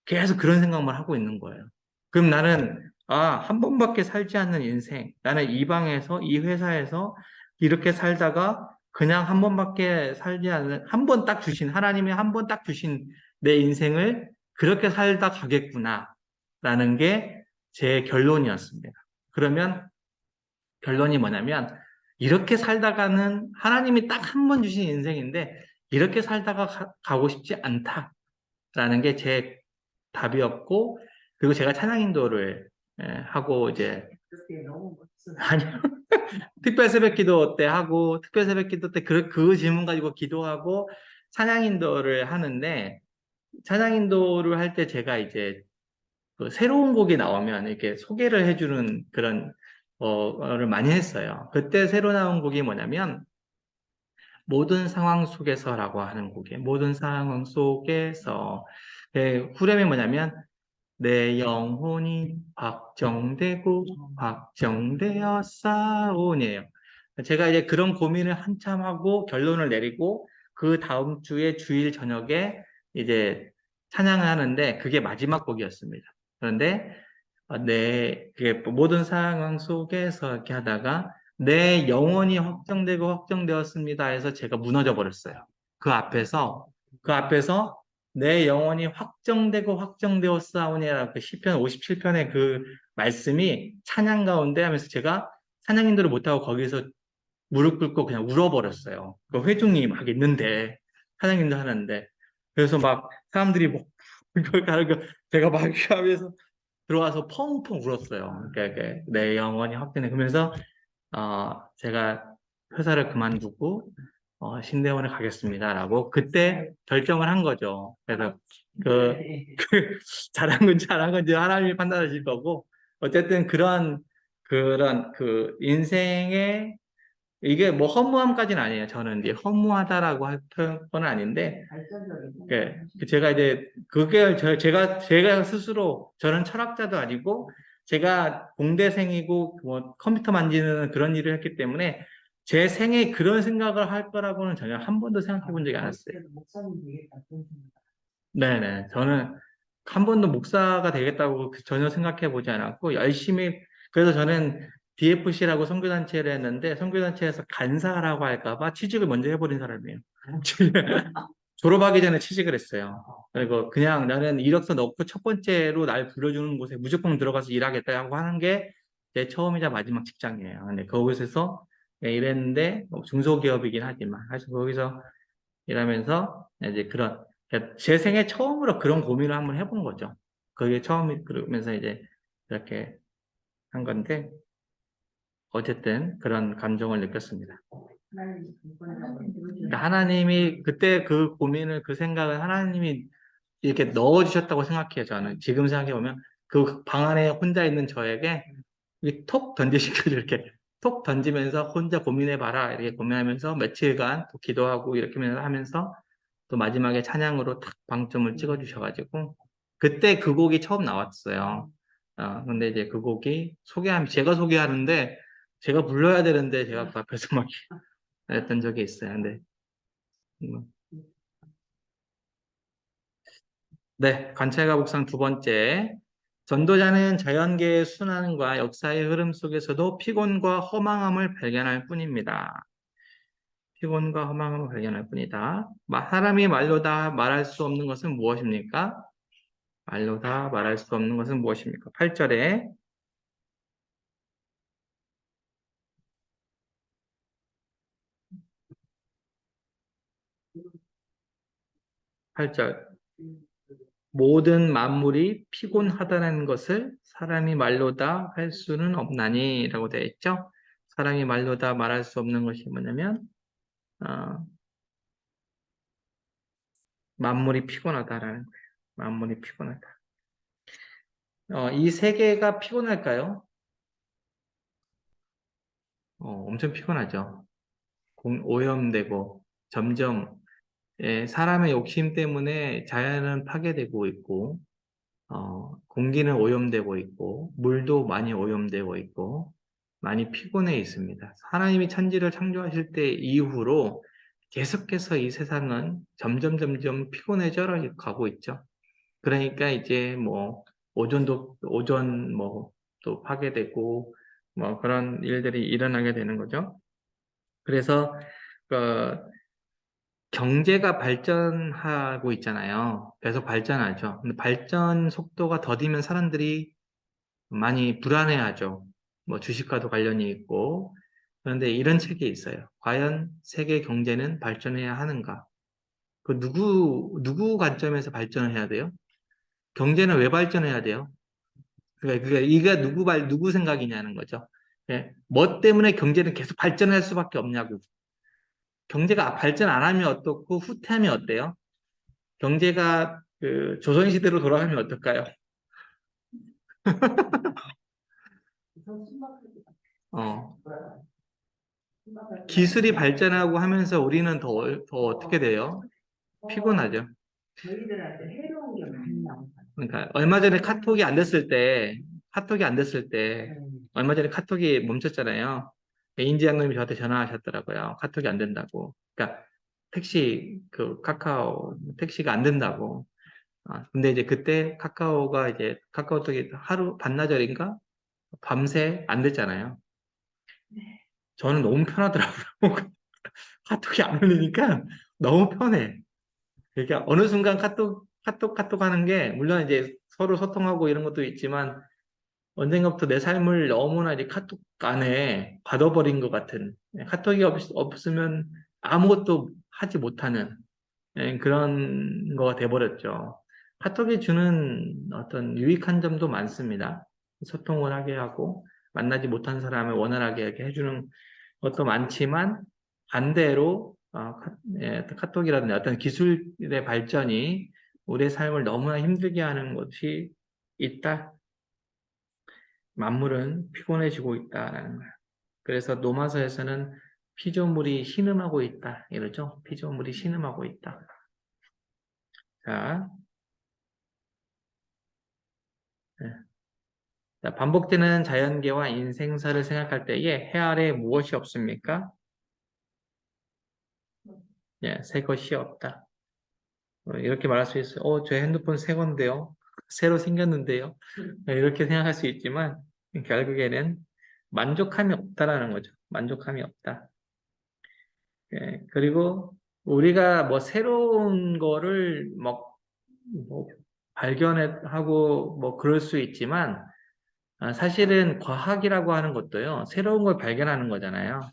Speaker 1: 계속 그런 생각만 하고 있는 거예요. 그럼 나는, 한 번밖에 살지 않는 인생. 나는 이 방에서, 이 회사에서 이렇게 살다가 그냥 한 번밖에 살지 않는, 한 번 딱 주신, 하나님이 한 번 딱 주신 내 인생을 그렇게 살다 가겠구나. 라는 게 제 결론이었습니다. 그러면 결론이 뭐냐면 이렇게 살다가는 하나님이 딱 한 번 주신 인생인데 이렇게 살다가 가고 싶지 않다라는 게 제 답이었고 그리고 제가 찬양 인도를 하고 이제
Speaker 2: 그때 너무 멋있어.
Speaker 1: 아니요 특별 새벽 기도 때 하고 특별 새벽 기도 때 그 질문 가지고 기도하고 찬양 인도를 하는데 찬양 인도를 할 때 제가 이제 그 새로운 곡이 나오면 이렇게 소개를 해주는 그런 를 많이 했어요. 그때 새로 나온 곡이 뭐냐면 모든 상황 속에서라고 하는 곡이에요. 모든 상황 속에서 후렴이 뭐냐면 내 영혼이 확정되고 확정되어 싸우니에요. 제가 이제 그런 고민을 한참 하고 결론을 내리고 그 다음 주에 주일 저녁에 이제 찬양을 하는데 그게 마지막 곡이었습니다. 그런데 그게 모든 상황 속에서 이렇게 하다가 내 영혼이 확정되고 확정되었습니다 해서 제가 무너져 버렸어요. 그 앞에서, 그 앞에서 내 영혼이 확정되고 확정되었사오니라고 그 시편 57편의 그 말씀이 찬양 가운데 하면서 제가 찬양 인도를 못하고 거기서 무릎 꿇고 그냥 울어버렸어요. 그 회중이 막 있는데, 찬양 인도 하는데. 그래서 막 사람들이 뭐, 이걸 가는 거 제가 막 하면서 들어와서 펑펑 울었어요. 그러니까 내 영혼이 확정돼. 그러면서 제가 회사를 그만두고 신대원에 가겠습니다라고 그때 결정을 한 거죠. 그래서 그, 그 잘한 건지 안 한 건지 하나님이 판단하실 거고 어쨌든 그런 그 인생의 이게 뭐 허무함까지는 아니에요. 저는 이제 허무하다라고 할 건 아닌데 제가 이제 그게 제가 스스로 저는 철학자도 아니고 제가 공대생이고 뭐 컴퓨터 만지는 그런 일을 했기 때문에 제 생에 그런 생각을 할 거라고는 전혀 한 번도 생각해 본 적이 않았어요.
Speaker 2: 목사님 되겠다. 그런 생각.
Speaker 1: 네네. 저는 한 번도 목사가 되겠다고 전혀 생각해 보지 않았고 열심히 그래서 저는 DFC라고 선교단체를 했는데 선교단체에서 간사라고 할까 봐 취직을 먼저 해버린 사람이에요. 졸업하기 전에 취직을 했어요. 그리고 그냥 나는 이력서 넣고 첫 번째로 날 불러주는 곳에 무조건 들어가서 일하겠다고 하는 게 제 처음이자 마지막 직장이에요. 근데 거기서 일했는데 중소기업이긴 하지만 사실 거기서 일하면서 이제 그러니까 제 생애 처음으로 그런 고민을 한번 해본 거죠. 그게 처음이 그러면서 이제 이렇게 한 건데 어쨌든 그런 감정을 느꼈습니다.
Speaker 2: 하나님 그거는
Speaker 1: 그러니까 하나님이 그때 그 고민을 그 생각을 하나님이 이렇게 넣어주셨다고 생각해요, 저는. 지금 생각해보면 그 방 안에 혼자 있는 저에게 이렇게 톡 던지신 거죠, 이렇게. 톡 던지면서 혼자 고민해봐라. 이렇게 고민하면서 며칠간 또 기도하고 이렇게 하면서 또 마지막에 찬양으로 탁 방점을 찍어주셔가지고 그때 그 곡이 처음 나왔어요. 근데 이제 그 곡이 제가 소개하는데 제가 불러야 되는데 제가 그 앞에서 막 했던 적이 있어요. 근데 음, 네, 관찰과 묵상 두 번째. 전도자는 자연계의 순환과 역사의 흐름 속에서도 피곤과 허망함을 발견할 뿐입니다. 피곤과 허망함을 발견할 뿐이다. 사람이 말로 다 말할 수 없는 것은 무엇입니까? 말로 다 말할 수 없는 것은 무엇입니까? 8절에 8절. 모든 만물이 피곤하다는 것을 사람이 말로 다 할 수는 없나니 라고 되어 있죠. 사람이 말로 다 말할 수 없는 것이 뭐냐면 어, 만물이 피곤하다라는 거예요. 만물이 피곤하다. 이 세계가 피곤할까요? 엄청 피곤하죠. 오염되고 점점 사람의 욕심 때문에 자연은 파괴되고 있고 공기는 오염되고 있고 물도 많이 오염되고 있고 많이 피곤해 있습니다. 하나님이 천지를 창조하실 때 이후로 계속해서 이 세상은 점점 피곤해져 가고 있죠. 그러니까 이제 뭐 오존 뭐 또 파괴되고 뭐 그런 일들이 일어나게 되는 거죠. 그래서 그 경제가 발전하고 있잖아요. 계속 발전하죠. 근데 발전 속도가 더디면 사람들이 많이 불안해하죠. 뭐 주식과도 관련이 있고. 그런데 이런 책이 있어요. 과연 세계 경제는 발전해야 하는가? 누구 관점에서 발전을 해야 돼요? 경제는 왜 발전해야 돼요? 그러니까 이게 누구 생각이냐는 거죠. 예. 뭐 때문에 경제는 계속 발전할 수밖에 없냐고. 경제가 발전 안 하면 어떻고 후퇴하면 어때요? 경제가 그 조선시대로 돌아가면 어떨까요? 어, 기술이 발전하고 하면서 우리는 더 어떻게 돼요? 피곤하죠.
Speaker 2: 저희들한테 해로운 게 많이 나오잖아요.
Speaker 1: 그러니까 얼마 전에 카톡이 안 됐을 때 얼마 전에 카톡이 멈췄잖아요. 인지 양님이 저한테 전화하셨더라고요. 카톡이 안 된다고. 그러니까 카카오 택시가 안 된다고. 근데 이제 그때 카카오톡이 하루 반나절인가 밤새 안 됐잖아요. 저는 너무 편하더라고요. 카톡이 안 울리니까 너무 편해. 그러니까 어느 순간 카톡 하는 게 물론 이제 서로 소통하고 이런 것도 있지만 언젠가부터 내 삶을 너무나 이제 카톡 안에 가둬버린 것 같은 카톡이 없으면 아무것도 하지 못하는 그런 거가 돼버렸죠. 카톡이 주는 어떤 유익한 점도 많습니다. 소통을 하게 하고 만나지 못한 사람을 원활하게 이렇게 해주는 것도 많지만 반대로 카톡이라든지 어떤 기술의 발전이 우리의 삶을 너무나 힘들게 하는 것이 있다. 만물은 피곤해지고 있다라는 거예요. 그래서 노마서에서는 피조물이 신음하고 있다. 이러죠. 피조물이 신음하고 있다. 자, 네. 자, 반복되는 자연계와 인생사를 생각할 때에 해 아래 무엇이 없습니까? 새 것이 없다. 이렇게 말할 수 있어요. 제 핸드폰 새 건데요. 새로 생겼는데요. 이렇게 생각할 수 있지만 결국에는 만족함이 없다라는 거죠. 만족함이 없다. 그리고 우리가 뭐 새로운 거를 뭐 발견하고 뭐 그럴 수 있지만 사실은 과학이라고 하는 것도요. 새로운 걸 발견하는 거잖아요.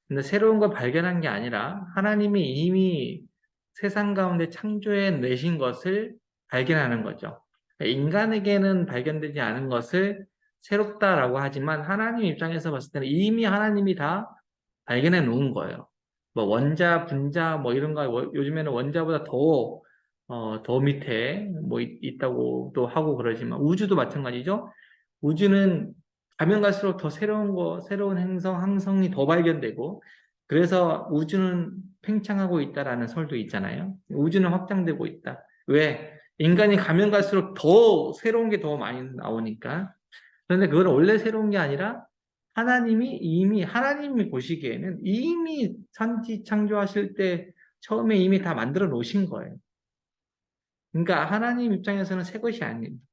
Speaker 1: 근데 새로운 걸 발견한 게 아니라 하나님이 이미 세상 가운데 창조해 내신 것을 발견하는 거죠. 인간에게는 발견되지 않은 것을 새롭다라고 하지만 하나님 입장에서 봤을 때는 이미 하나님이 다 발견해 놓은 거예요. 뭐 원자, 분자 뭐 이런 거 요즘에는 원자보다 더 더 밑에 뭐 있다고도 하고 그러지만 우주도 마찬가지죠. 우주는 가면 갈수록 더 새로운 행성, 항성이 더 발견되고 그래서 우주는 팽창하고 있다라는 설도 있잖아요. 우주는 확장되고 있다. 왜? 인간이 가면 갈수록 더 새로운 게 더 많이 나오니까. 그런데 그건 원래 새로운 게 아니라 하나님이 보시기에는 이미 천지 창조하실 때 처음에 이미 다 만들어 놓으신 거예요. 그러니까 하나님 입장에서는 새 것이 아닙니다.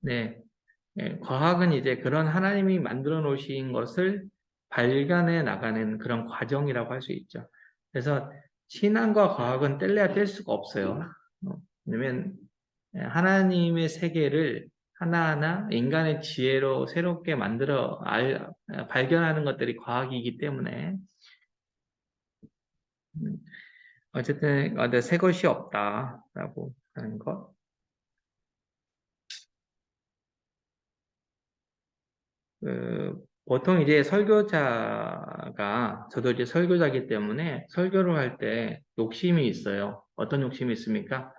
Speaker 1: 네. 과학은 이제 그런 하나님이 만들어 놓으신 것을 발견해 나가는 그런 과정이라고 할 수 있죠. 그래서 신앙과 과학은 뗄래야 뗄 수가 없어요. 왜냐면 하나님의 세계를 하나하나 인간의 지혜로 새롭게 발견하는 것들이 과학이기 때문에 음, 어쨌든 새 것이 없다라고 하는 것. 보통 이제 설교자가, 저도 이제 설교자이기 때문에 설교를 할 때 욕심이 있어요. 어떤 욕심이 있습니까?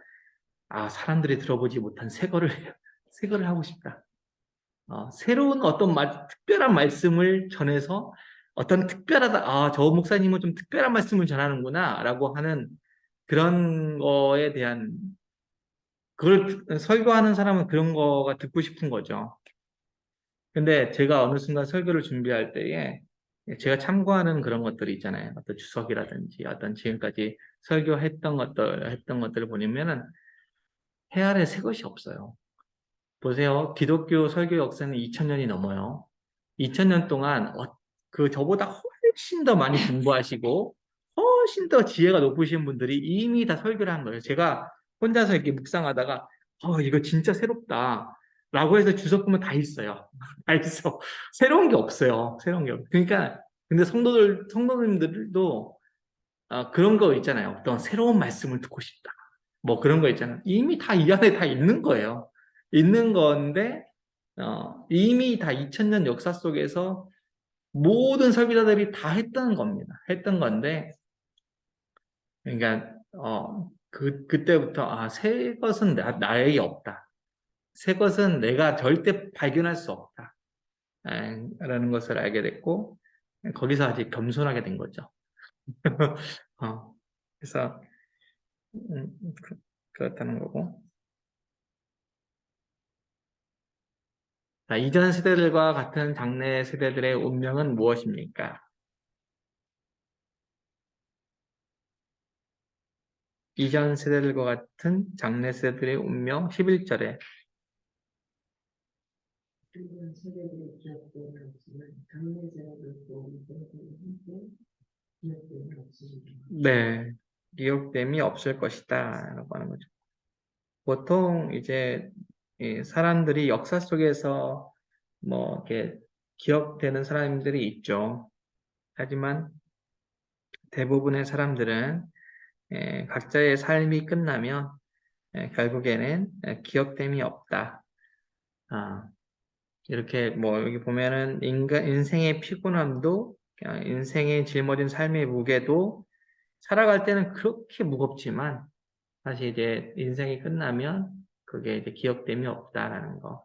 Speaker 1: 아, 사람들이 들어보지 못한 새 거를 하고 싶다. 새로운 특별한 말씀을 전해서 저 목사님은 좀 특별한 말씀을 전하는구나, 라고 하는 그런 거에 대한, 설교하는 사람은 그런 거가 듣고 싶은 거죠. 근데 제가 어느 순간 설교를 준비할 때에 제가 참고하는 그런 것들이 있잖아요. 어떤 주석이라든지 어떤 지금까지 했던 것들을 보면은 해 아래 새 것이 없어요. 보세요. 기독교 설교 역사는 2000년이 넘어요. 2000년 동안 저보다 훨씬 더 많이 공부하시고 훨씬 더 지혜가 높으신 분들이 이미 다 설교를 한 거예요. 제가 혼자서 이렇게 묵상하다가 이거 진짜 새롭다. 라고 해서 주석 보면 다 있어요. 다 있어. 새로운 게 없어요. 새로운 게 없어요. 그러니까 근데 성도님들도 그런 거 있잖아요. 어떤 새로운 말씀을 듣고 싶다. 뭐 그런 거 있잖아요. 이미 다 이 안에 다 있는 거예요. 있는 건데 이미 다 2000년 역사 속에서 모든 설교자들이 다 했던 겁니다. 했던 건데, 그러니까 그때부터 새 것은 나에게 없다. 새 것은 내가 절대 발견할 수 없다. 라는 것을 알게 됐고, 거기서 아직 겸손하게 된 거죠. 어, 그래서 그렇다는 거고. 자, 이전 세대들과 같은 장래 세대들의 운명은 무엇입니까? 이전 세대들과 같은 장래 세대들의 운명 11절에
Speaker 2: 그런 세대들의 기억들은 없지만 강례자들도 함께 기억들은 없으리라.
Speaker 1: 네, 기억됨이 없을 것이다 라고 하는 거죠. 보통 이제 이 사람들이 역사 속에서 뭐 이렇게 기억되는 사람들이 있죠. 하지만 대부분의 사람들은 각자의 삶이 끝나면 결국에는 기억됨이 없다. 아, 이렇게 뭐 여기 보면은 인생의 피곤함도 인생의 짊어진 삶의 무게도 살아갈 때는 그렇게 무겁지만 사실 이제 인생이 끝나면 그게 이제 기억됨이 없다라는 거.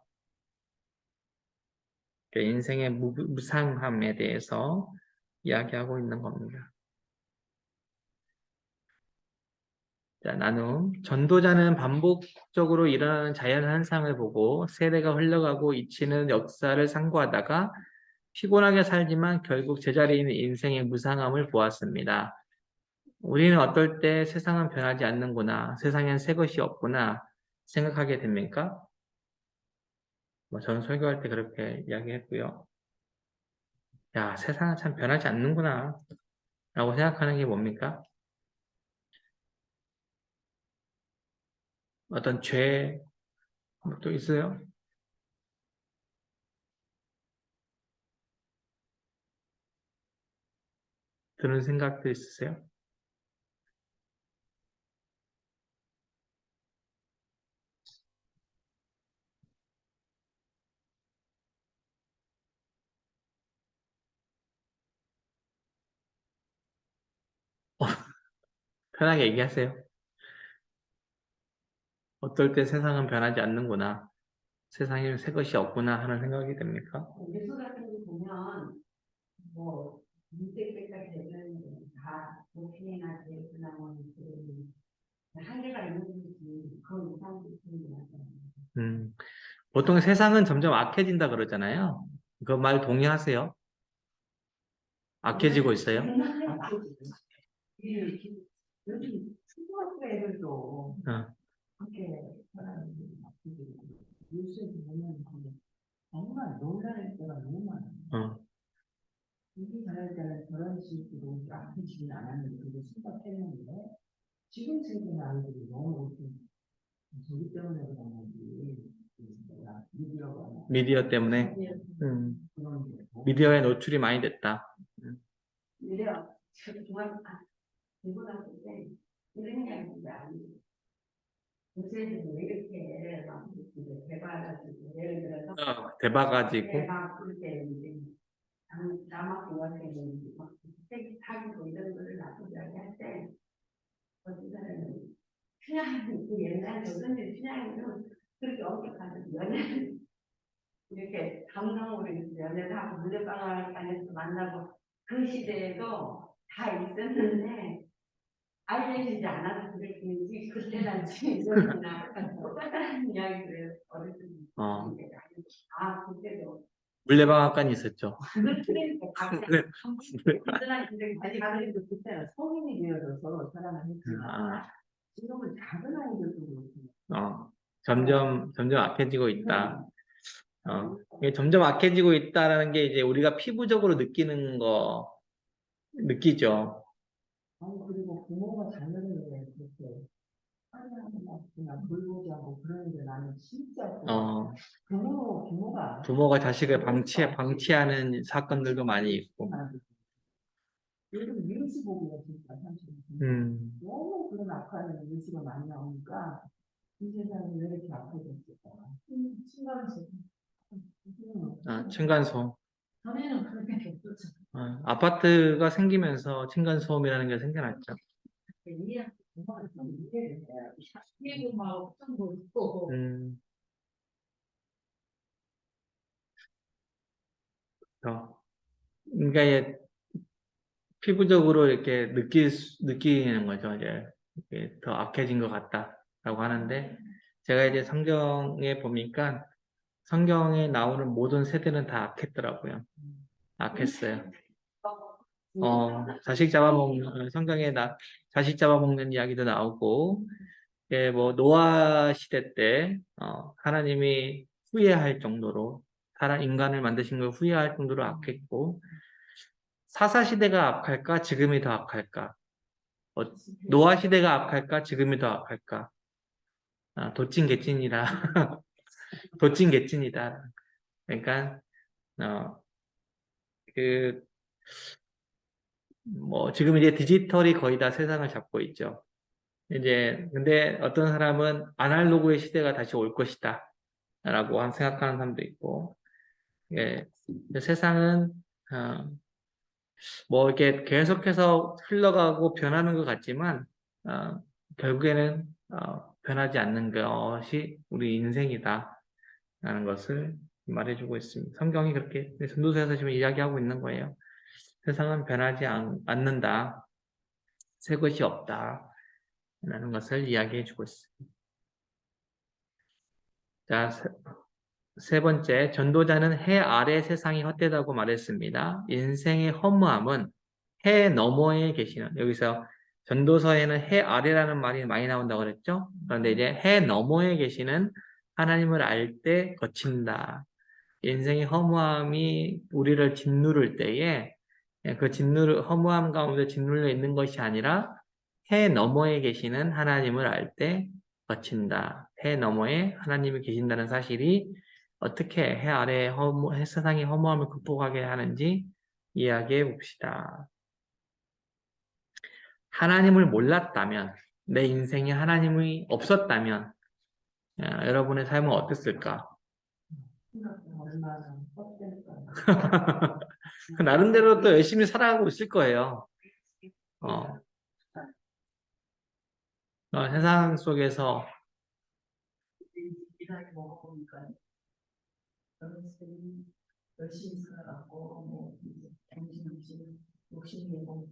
Speaker 1: 그러니까 인생의 무상함에 대해서 이야기하고 있는 겁니다. 자, 나눔. 전도자는 반복적으로 일어나는 자연 현상을 보고 세대가 흘러가고 잊히는 역사를 상고하다가 피곤하게 살지만 결국 제자리에 있는 인생의 무상함을 보았습니다. 우리는 어떨 때 세상은 변하지 않는구나, 세상엔 새 것이 없구나 생각하게 됩니까? 뭐 저는 설교할 때 그렇게 이야기했고요. 야, 세상은 참 변하지 않는구나 라고 생각하는 게 뭡니까? 어떤 또 있어요? 드는 생각도 있으세요? 편하게 얘기하세요. 어떨 때 세상은 변하지 않는구나. 세상에 새 것이 없구나 하는 생각이 듭니까?
Speaker 2: 뉴스 같은 거 보면 뭐 밑에 때까지 되면 다 도피나 되거나 뭐 그런 한계가 있는 거지 그 이상도 있는 거 같아요.
Speaker 1: 음, 보통 세상은 점점 악해진다 그러잖아요. 그 말 동의하세요? 악해지고 있어요?
Speaker 2: 요즘 초등학교 애들도
Speaker 1: 어,
Speaker 2: 그렇게 뉴스에서 보면 정말 놀랄 때가 너무 많아요.
Speaker 1: 어,
Speaker 2: 우리 다닐 때는 저런 식으로 아프지는 않았는데 그게 심각했는데 지금 생기는 아이들이 너무 저기 때문에 그런 건지 미디어가
Speaker 1: 미디어 때문에
Speaker 2: 그런 게
Speaker 1: 미디어에 노출이 많이 됐다.
Speaker 2: 미디어 정말 이거라고 때 이런 이야기가 아니에요. 요새는 왜 이렇게 막 이제 개발하시고 예를 들어서
Speaker 1: 대박가지고
Speaker 2: 막 그때 이제 남학 중학생이 막 책 사기고 이런 거를 나쁘게 할때 어떤 사람은 그냥 그 옛날 조선의 그냥 그렇게 엄격하죠. 연애 이렇게 감성으로 이렇게 연애를 하고 무대방학 안에서 만나고 그 시대에도 다 있었는데 알려지지 않아서 그랬는지 그때랑 지금 이전이나 똑같다는 이야기를 어렸을 때
Speaker 1: 어,
Speaker 2: 아 그때도
Speaker 1: 물레방앗간이 있었죠.
Speaker 2: 그렇게 각자
Speaker 1: 네.
Speaker 2: 그때랑 아직 아무래도 그때는 성인이 되어서 사람을 했지만
Speaker 1: 아,
Speaker 2: 지금은 작은 아이들도 그렇고
Speaker 1: 점점 악해지고 있다. 이게 점점 악해지고 있다라는 게 이제 우리가 피부적으로 느끼는 거 느끼죠.
Speaker 2: 그리고 부모가 자녀를 위해 그렇게 화려하게 막 그냥 돌보지 않고 그러는데 나는 진짜
Speaker 1: 어,
Speaker 2: 부모가
Speaker 1: 부모가 자식을 방치하는 사건들도 많이 있고.
Speaker 2: 요즘 뉴스 보기가 진짜 사실
Speaker 1: 음,
Speaker 2: 너무 그런 악화된 뉴스가 많이 나오니까 이 세상이 왜 이렇게 악화됐을까? 심각해서.
Speaker 1: 층간소음.
Speaker 2: 전에는 그렇게 없었죠.
Speaker 1: 아파트가 생기면서 층간소음이라는 게 생겨났죠.
Speaker 2: 이해하고 부모가 좀 이해를 해야 이해고 막 걱정도 있고.
Speaker 1: 음, 어, 그러니까 이게 피부적으로 이렇게 느끼는 거죠. 이제 이게 더 악해진 것 같다라고 하는데, 제가 이제 성경에 보니까 성경에 나오는 모든 세대는 다 악했더라고요. 악했어요. 성경에 자식 잡아먹는 이야기도 나오고, 예, 뭐, 노아 시대 때, 하나님이 후회할 정도로, 인간을 만드신 걸 후회할 정도로 악했고, 사사 시대가 악할까? 지금이 더 악할까? 어, 노아 시대가 악할까? 지금이 더 악할까? 도찐개찐이라, 도찐개찐이다. 그러니까, 어, 그, 지금 이제 디지털이 거의 다 세상을 잡고 있죠. 근데 어떤 사람은 아날로그의 시대가 다시 올 것이다. 라고 생각하는 사람도 있고, 예, 세상은, 어, 이렇게 계속해서 흘러가고 변하는 것 같지만, 결국에는, 변하지 않는 것이 우리 인생이다. 라는 것을 말해주고 있습니다. 성경이 그렇게 전도서에서 지금 이야기하고 있는 거예요. 세상은 변하지 않는다. 새 것이 없다. 라는 것을 이야기해주고 있습니다. 자, 세 번째, 전도자는 해 아래 세상이 헛되다고 말했습니다. 인생의 허무함은 해 너머에 계시는, 여기서 전도서에는 해 아래라는 말이 많이 나온다고 그랬죠? 그런데 이제 해 너머에 계시는 하나님을 알 때 거친다. 인생의 허무함이 우리를 짓누를 때에 그 허무함 가운데 짓눌려 있는 것이 아니라 해 너머에 계시는 하나님을 알 때 거친다. 해 너머에 하나님이 계신다는 사실이 어떻게 해 아래 세상의 허무함을 극복하게 하는지 이야기해 봅시다. 하나님을 몰랐다면, 내 인생에 하나님이 없었다면, 여러분의 삶은 어땠을까? 나름대로 또 열심히 살아가고 있을 거예요. 어, 세상 속에서
Speaker 3: 나이 먹어보니까 어렸을 때는 열심히 살아갖고 뭐 정신없이 욕심내고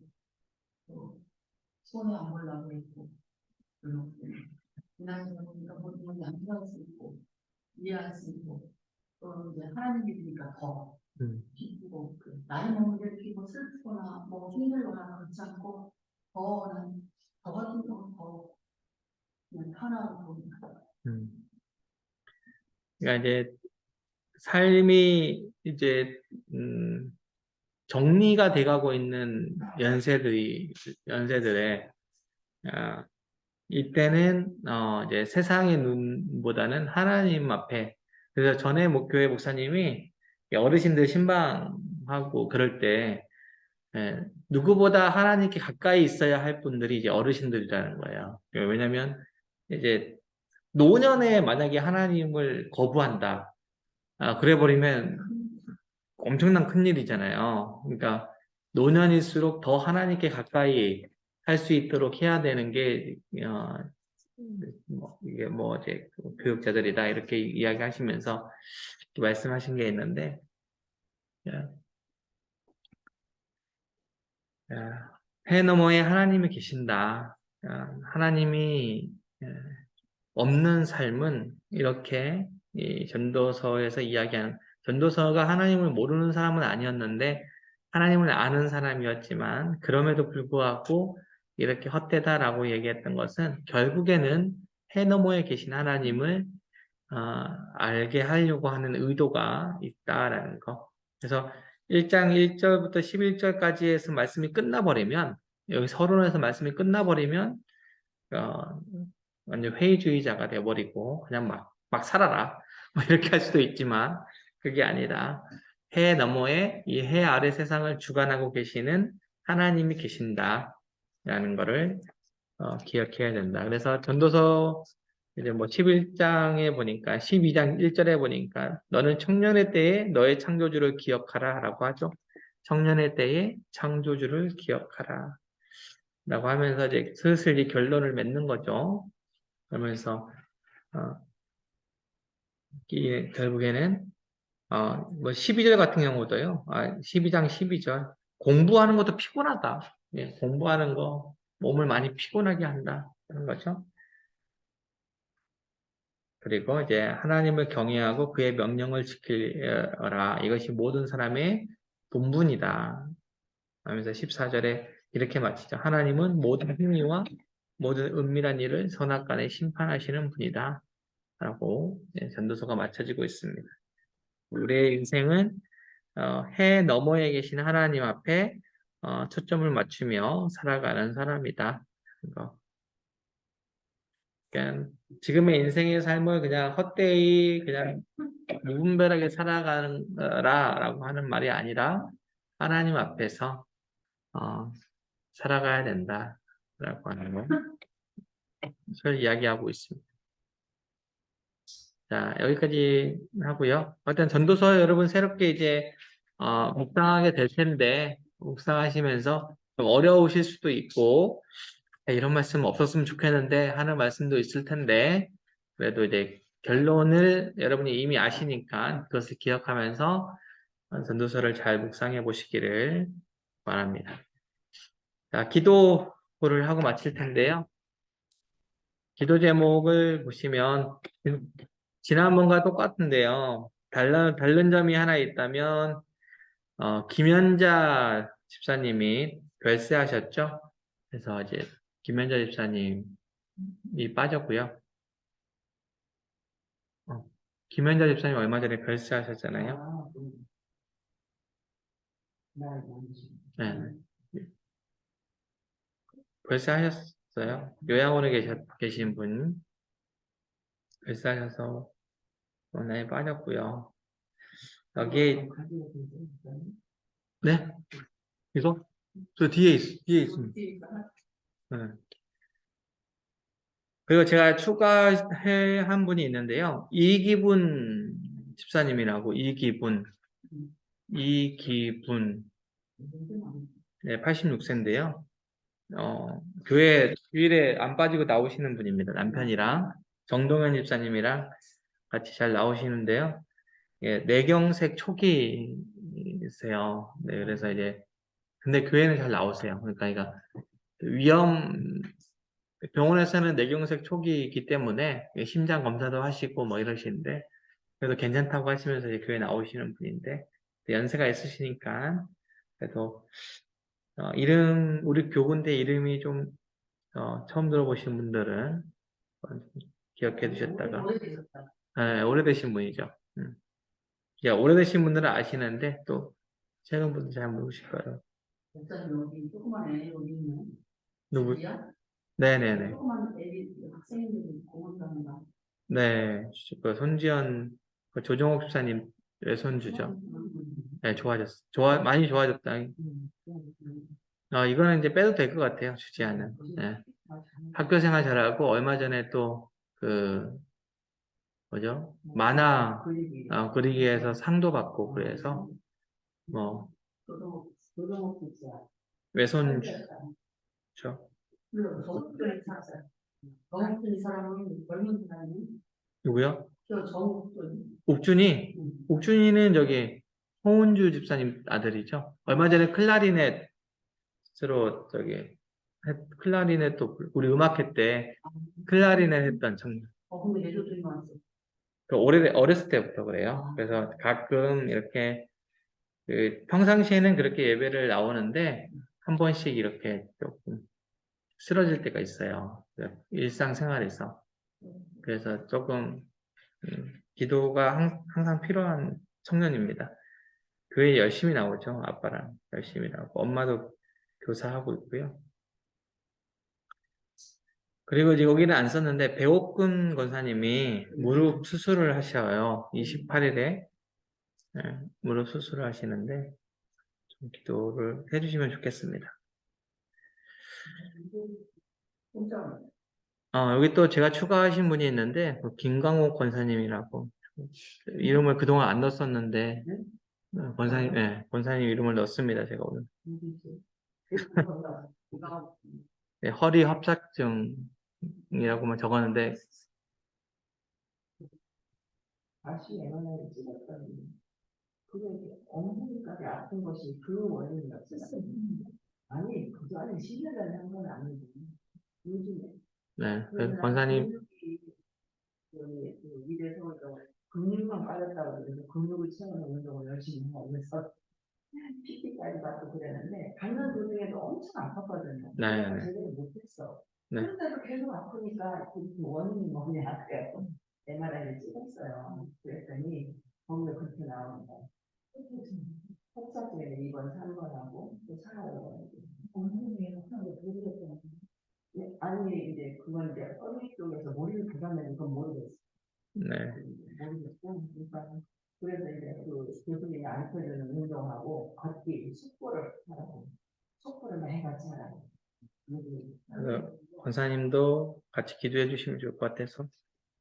Speaker 3: 또 손해 안 보려고 했고 그리고 이 나이 먹으니까 모든 걸 양보할 수 있고 이해할 수 있고 또 이제 하나님 믿으니까 더 기쁘고 나이 먹는데 이렇게 뭐 슬프거나 뭐 힘들거나 그렇지 않고 더 같은 경우는 더 그냥 편하고
Speaker 1: 그러니까 이제 삶이 이제 정리가 돼가고 있는 연세들의 아, 이때는 이제 세상의 눈보다는 하나님 앞에. 그래서 전에 교회 목사님이 어르신들 신방하고 그럴 때 누구보다 하나님께 가까이 있어야 할 분들이 이제 어르신들이라는 거예요. 왜냐하면 이제 노년에 만약에 하나님을 거부한다. 그래 버리면 엄청난 큰일이잖아요. 그러니까 노년일수록 더 하나님께 가까이 할 수 있도록 해야 되는 게 이게 뭐 이제 교육자들이다 이렇게 이야기하시면서 말씀하신 게 있는데 해 너머에 하나님이 계신다. 하나님이 없는 삶은 이렇게 이 전도서에서 이야기하는 전도서가 하나님을 모르는 사람은 아니었는데 하나님을 아는 사람이었지만 그럼에도 불구하고 이렇게 헛되다라고 얘기했던 것은 결국에는 해 너머에 계신 하나님을 알게 하려고 하는 의도가 있다라는 거. 그래서 1장 1절부터 11절까지 해서 말씀이 끝나버리면 여기 서론에서 말씀이 끝나버리면 어, 완전 회의주의자가 돼버리고 그냥 막 살아라 뭐 이렇게 할 수도 있지만 그게 아니라 해 너머에 이 해 아래 세상을 주관하고 계시는 하나님이 계신다라는 거를 기억해야 된다. 그래서 전도서 이제 뭐 11장에 보니까 12장 1절에 보니까 너는 청년의 때에 너의 창조주를 기억하라 라고 하죠. 청년의 때에 창조주를 기억하라 라고 하면서 이제 슬슬 이 결론을 맺는 거죠. 그러면서 결국에는 뭐 12절 같은 경우도요. 12장 12절 공부하는 것도 피곤하다. 예, 공부하는 거 몸을 많이 피곤하게 한다. 그런 거죠. 그리고 이제 하나님을 경외하고 그의 명령을 지키라. 이것이 모든 사람의 본분이다. 하면서 14절에 이렇게 마치죠. 하나님은 모든 행위와 모든 은밀한 일을 선악간에 심판하시는 분이다. 라고 전도서가 마쳐지고 있습니다. 우리의 인생은 해 너머에 계신 하나님 앞에 초점을 맞추며 살아가는 사람이다. 그러니까 지금의 인생의 삶을 그냥 헛되이 그냥 무분별하게 살아가라라고 하는 말이 아니라 하나님 앞에서 살아가야 된다라고 하는 것을 이야기하고 있습니다. 자, 여기까지 하고요. 일단 전도서 여러분 새롭게 이제 묵상하게 될 텐데 묵상하시면서 좀 어려우실 수도 있고 이런 말씀 없었으면 좋겠는데 하는 말씀도 있을 텐데 그래도 이제 결론을 여러분이 이미 아시니까 그것을 기억하면서 전도서를 잘 묵상해 보시기를 바랍니다. 자, 기도를 하고 마칠 텐데요. 기도 제목을 보시면 지난번과 똑같은데요. 다른 점이 하나 있다면 김연자 집사님이 별세하셨죠? 그래서 이제 김연자 집사님이 빠졌고요. 김연자 집사님 얼마 전에 별세하셨잖아요. 네. 별세하셨어요. 요양원에 계신 분 별세하셔서 원나에 빠졌고요. 여기 네? 이거? 저 뒤에 있습니다. 네. 그리고 제가 추가해 한 분이 있는데요. 이기분 집사님이라고 이기분 네, 86세인데요. 교회 주일에 안 빠지고 나오시는 분입니다. 남편이랑 정동현 집사님이랑 같이 잘 나오시는데요. 예, 뇌경색 촉이 있어요. 네, 그래서 이제 근데 교회는 잘 나오세요. 그러니까 위험 병원에서는 뇌경색 촉이 있기 때문에 심장 검사도 하시고 뭐 이러시는데 그래도 괜찮다고 하시면서 이제 교회 나오시는 분인데 연세가 있으시니까 그래도 우리 교군데 이름이 좀 처음 들어보신 분들은 기억해 두셨다가
Speaker 3: 오래되셨다.
Speaker 1: 오래되신 분이죠. 야, 오래되신 분들은 아시는데 또 최근 분들 잘 모르실 거예요.
Speaker 3: 목사님 여기 조그만해 여기 있는
Speaker 1: 누구?
Speaker 3: 집이야?
Speaker 1: 네네네.
Speaker 3: 조그만 애기 학생들이 공원다는가?
Speaker 1: 네, 그 손지연 그 조정옥 집사님 외손주죠. 네, 많이 좋아졌다. 이거는 이제 빼도 될 것 같아요. 주지하는. 네. 학교 생활 잘하고 얼마 전에 또 그 뭐죠? 만화 그리기에서 상도 받고 그래서 뭐
Speaker 3: 조정옥 집사.
Speaker 1: 외손주죠.
Speaker 3: 정욱준 사람. 정욱준 사람은 젊은 사람이
Speaker 1: 누구요?
Speaker 3: 저 정욱준.
Speaker 1: 옥준이? 옥준이는 저기 홍은주 집사님 아들이죠. 얼마 전에 클라리넷으로 클라리넷도 우리 음악회 때 클라리넷 했던 청년.
Speaker 3: 근데 얘도 좀 많았어.
Speaker 1: 어렸을 때부터 그래요. 그래서 가끔 이렇게 평상시에는 그렇게 예배를 나오는데 한 번씩 이렇게 조금 쓰러질 때가 있어요. 일상생활에서. 그래서 조금 기도가 항상 필요한 청년입니다. 교회 열심히 나오죠. 아빠랑 열심히 나오고 엄마도 교사하고 있고요. 그리고 이제 여기는 안 썼는데 배옥근 권사님이 무릎 수술을 하셔요. 28일에 무릎 수술을 하시는데 좀 기도를 해주시면 좋겠습니다. 여기 또 제가 추가하신 분이 있는데 김광옥 권사님이라고 이름을 그동안 안 넣었었는데 권사님 이름을 넣습니다. 제가 오늘 네, 허리 협착증이라고만 적었는데
Speaker 3: 다시 MRI를 찍었더니 그게 엉덩이까지 아픈 것이 그 원인이었어요. 아니 그거 안에 신뢰를 한 건 아니고 요즘에
Speaker 1: 네, 권사님
Speaker 3: 이래서 근육만 빠졌다고 그래서 근육을 채우는 운동을 열심히 하고 그래서 PT까지 받고 그랬는데 받는 도중에도 엄청 아팠거든요.
Speaker 1: 네,
Speaker 3: 그래서
Speaker 1: 네.
Speaker 3: 제대로 못했어.
Speaker 1: 네.
Speaker 3: 그런데도 계속 아프니까 그 원인이 뭐냐 그래서 MRI를 찍었어요. 그랬더니 거기에 그렇게 나오는 거예요. 폭사증에 2번, 3번하고 또 4, 5번. 엉덩이에 하는 거 모르겠더라고요. 아니 이제 그건 이제 허리 쪽에서 머리를 부담내는 건 모르겠어.
Speaker 1: 네.
Speaker 3: 모르겠고 그러니까 그래서 이제 그 교수님이 안 펴주는 운동하고 걷기 속보를 하라고 속보를 많이 같이 하라고.
Speaker 1: 그래서 권사님도 같이 기도해 주시면 좋을 것 같아서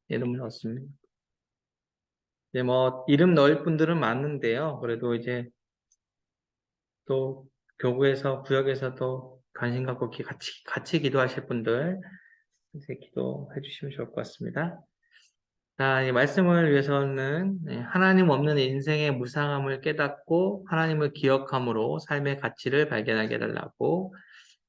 Speaker 1: 이름을 넣었습니다. 이제 뭐 이름 넣을 분들은 많은데요. 그래도 이제 또 교구에서 구역에서도 관심 갖고 같이 기도하실 분들 이제 기도해 주시면 좋을 것 같습니다. 자, 이 말씀을 위해서는 하나님 없는 인생의 무상함을 깨닫고 하나님을 기억함으로 삶의 가치를 발견하게 해달라고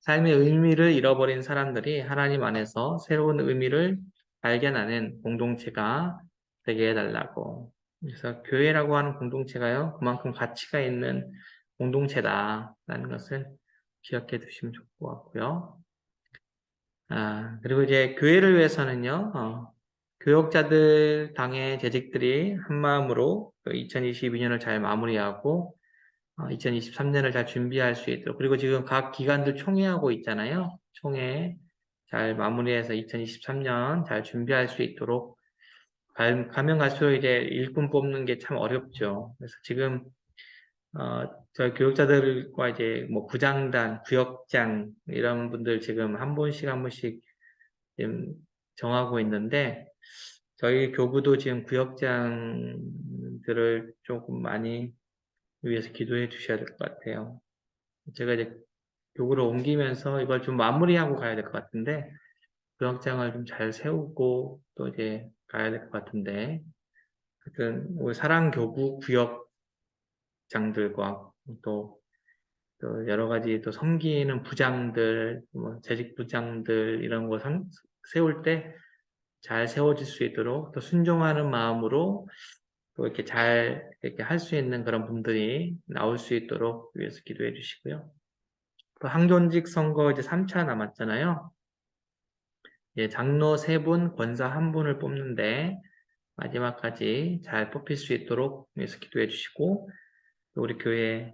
Speaker 1: 삶의 의미를 잃어버린 사람들이 하나님 안에서 새로운 의미를 발견하는 공동체가 되게 해달라고. 그래서 교회라고 하는 공동체가요, 그만큼 가치가 있는 공동체다라는 것을 기억해 두시면 좋을 것 같고요. 그리고 이제 교회를 위해서는요, 교역자들 당의 재직들이 한마음으로 2022년을 잘 마무리하고 2023년을 잘 준비할 수 있도록 그리고 지금 각 기관들 총회하고 있잖아요. 총회 잘 마무리해서 2023년 잘 준비할 수 있도록 가면 갈수록 이제 일꾼 뽑는 게 참 어렵죠. 그래서 지금 저희 교육자들과 이제 뭐 부장단, 구역장 이런 분들 지금 한 분씩 지금 정하고 있는데 저희 교구도 지금 구역장들을 조금 많이 위해서 기도해 주셔야 될 것 같아요. 제가 이제 교구를 옮기면서 이걸 좀 마무리하고 가야 될 것 같은데 구역장을 좀 잘 세우고 또 이제 가야 될 것 같은데 하여튼 우리 사랑교구 구역장들과 또 여러 가지 또 섬기는 부장들, 뭐 재직 부장들 이런 거 세울 때 잘 세워질 수 있도록 또 순종하는 마음으로 또 이렇게 잘 이렇게 할 수 있는 그런 분들이 나올 수 있도록 위해서 기도해 주시고요. 또 항존직 선거 이제 3차 남았잖아요. 예, 장로 3분, 권사 1분을 뽑는데 마지막까지 잘 뽑힐 수 있도록 위해서 기도해 주시고 또 우리 교회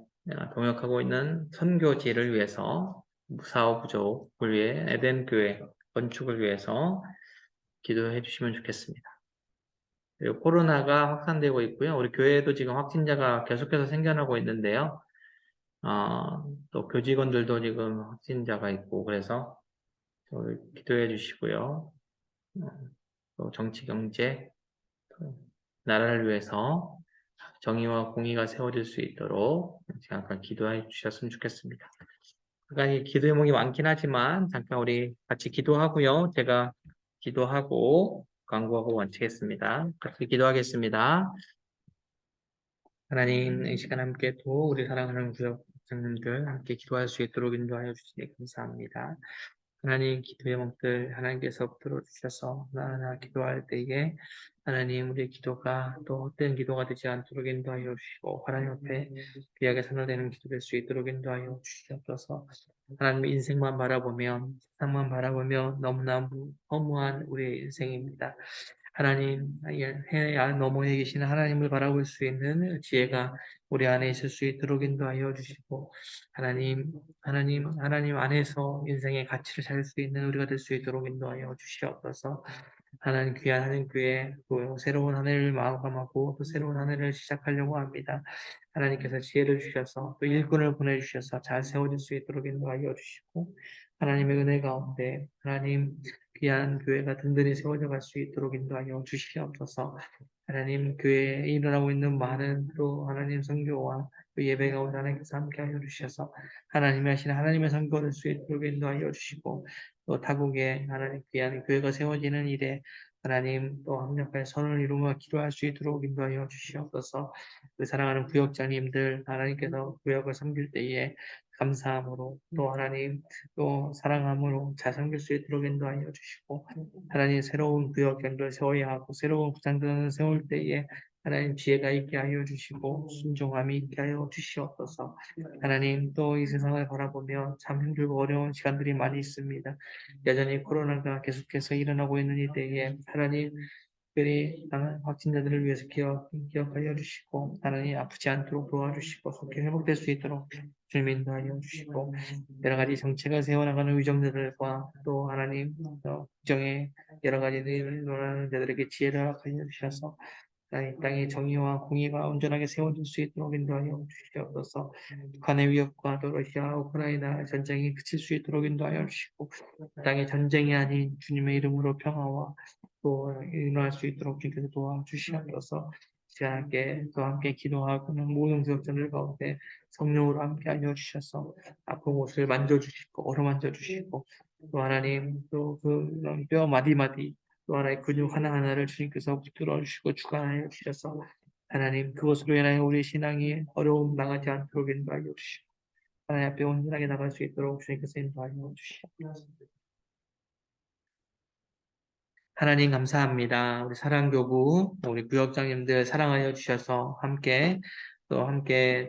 Speaker 1: 동역하고 있는 선교지를 위해서 무사오 부족을 위해 에덴 교회 건축을 위해서 기도해 주시면 좋겠습니다. 그리고 코로나가 확산되고 있고요. 우리 교회에도 지금 확진자가 계속해서 생겨나고 있는데요. 또 교직원들도 지금 확진자가 있고 그래서 기도해 주시고요. 또 정치, 경제, 또 나라를 위해서 정의와 공의가 세워질 수 있도록 잠깐 기도해 주셨으면 좋겠습니다. 잠깐 기도 제목이 많긴 하지만 잠깐 우리 같이 기도하고요. 제가 기도하고 광고하고 마치겠습니다. 같이 기도하겠습니다. 하나님, 이 시간 함께 또 우리 사랑하는 구역장님들 함께 기도할 수 있도록 인도하여 주시니 감사합니다. 하나님 기도 제목들 하나님께서 들어주셔서 하나하나 기도할 때에 하나님 우리의 기도가 또 헛된 기도가 되지 않도록 인도하여 주시고 하나님 앞에 귀하게 선언되는 기도 될 수 있도록 인도하여 주시옵소서. 하나님 인생만 바라보며 세상만 바라보며 너무나 허무한 우리의 인생입니다. 하나님 해 너머에 계시는 하나님을 바라볼 수 있는 지혜가 우리 안에 있을 수 있도록 인도하여 주시고 하나님 안에서 인생의 가치를 찾을 수 있는 우리가 될 수 있도록 인도하여 주시옵소서. 하나님 귀한 하나님 교회 또 새로운 한 해를 마감하고 또 새로운 한 해를 시작하려고 합니다. 하나님께서 지혜를 주셔서 또 일꾼을 보내주셔서 잘 세워질 수 있도록 인도하여 주시고 하나님의 은혜 가운데 하나님 귀한 교회가 든든히 세워져 갈 수 있도록 인도하여 주시옵소서. 하나님 교회에 일어나고 있는 많은 또 하나님 선교와 또 예배 가운데 하나님께서 함께하여 주셔서 하나님이 하시는 하나님의 선교를 수 있도록 인도하여 주시고 또 타국에 하나님 귀한 교회가 세워지는 일에 하나님 또 합력할 선을 이루며 기도할 수 있도록 인도하여 주시옵소서. 그 사랑하는 구역장님들 하나님께서 구역을 섬길 때에 감사함으로 또 하나님 또 사랑함으로 잘 섬길 수 있도록 인도하여 주시고 하나님 새로운 구역장들 세워야 하고 새로운 구장들을 세울 때에 하나님 지혜가 있게 하여 주시고 순종함이 있게 하여 주시옵소서. 하나님 또 이 세상을 바라보며 참 힘들고 어려운 시간들이 많이 있습니다. 여전히 코로나가 계속해서 일어나고 있는 이때에 하나님 특별히 확진자들을 위해서 기억하여 주시고 하나님 아프지 않도록 도와주시고 속히 회복될 수 있도록 주님 인도하여 주시고 여러 가지 정책을 세워나가는 의정자들과 또 하나님 국정의 여러 가지 논하는 자들에게 지혜를 허락하여 주셔서 이 땅의 정의와 공의가 온전하게 세워질 수 있도록 인도하여 주시옵소서. 북한의 위협과 또 러시아, 우크라이나 전쟁이 그칠 수 있도록 인도하여 주시고 땅의 전쟁이 아닌 주님의 이름으로 평화와 또 일어날 수 있도록 주께서 도와주시옵소서. 시간께 또 함께 기도하고는 모든 지역자들 가운데 성령으로 함께 알려주셔서 아픈 곳을 만져주시고 어루만져 주시고 또 하나님 또 그 뼈 마디마디 또 하나의 근육 하나하나를 주님께서 붙들어 주시고 주관하여 주셔서 하나님 그것으로 인하여 우리 신앙이 어려움 당하지 않도록 인도하여 주시고 하나님 앞에 온전하게 나갈 수 있도록 주님께서 인도하여 주시옵소서. 하나님 감사합니다. 우리 사랑교구, 우리 구역장님들 사랑하여 주셔서 함께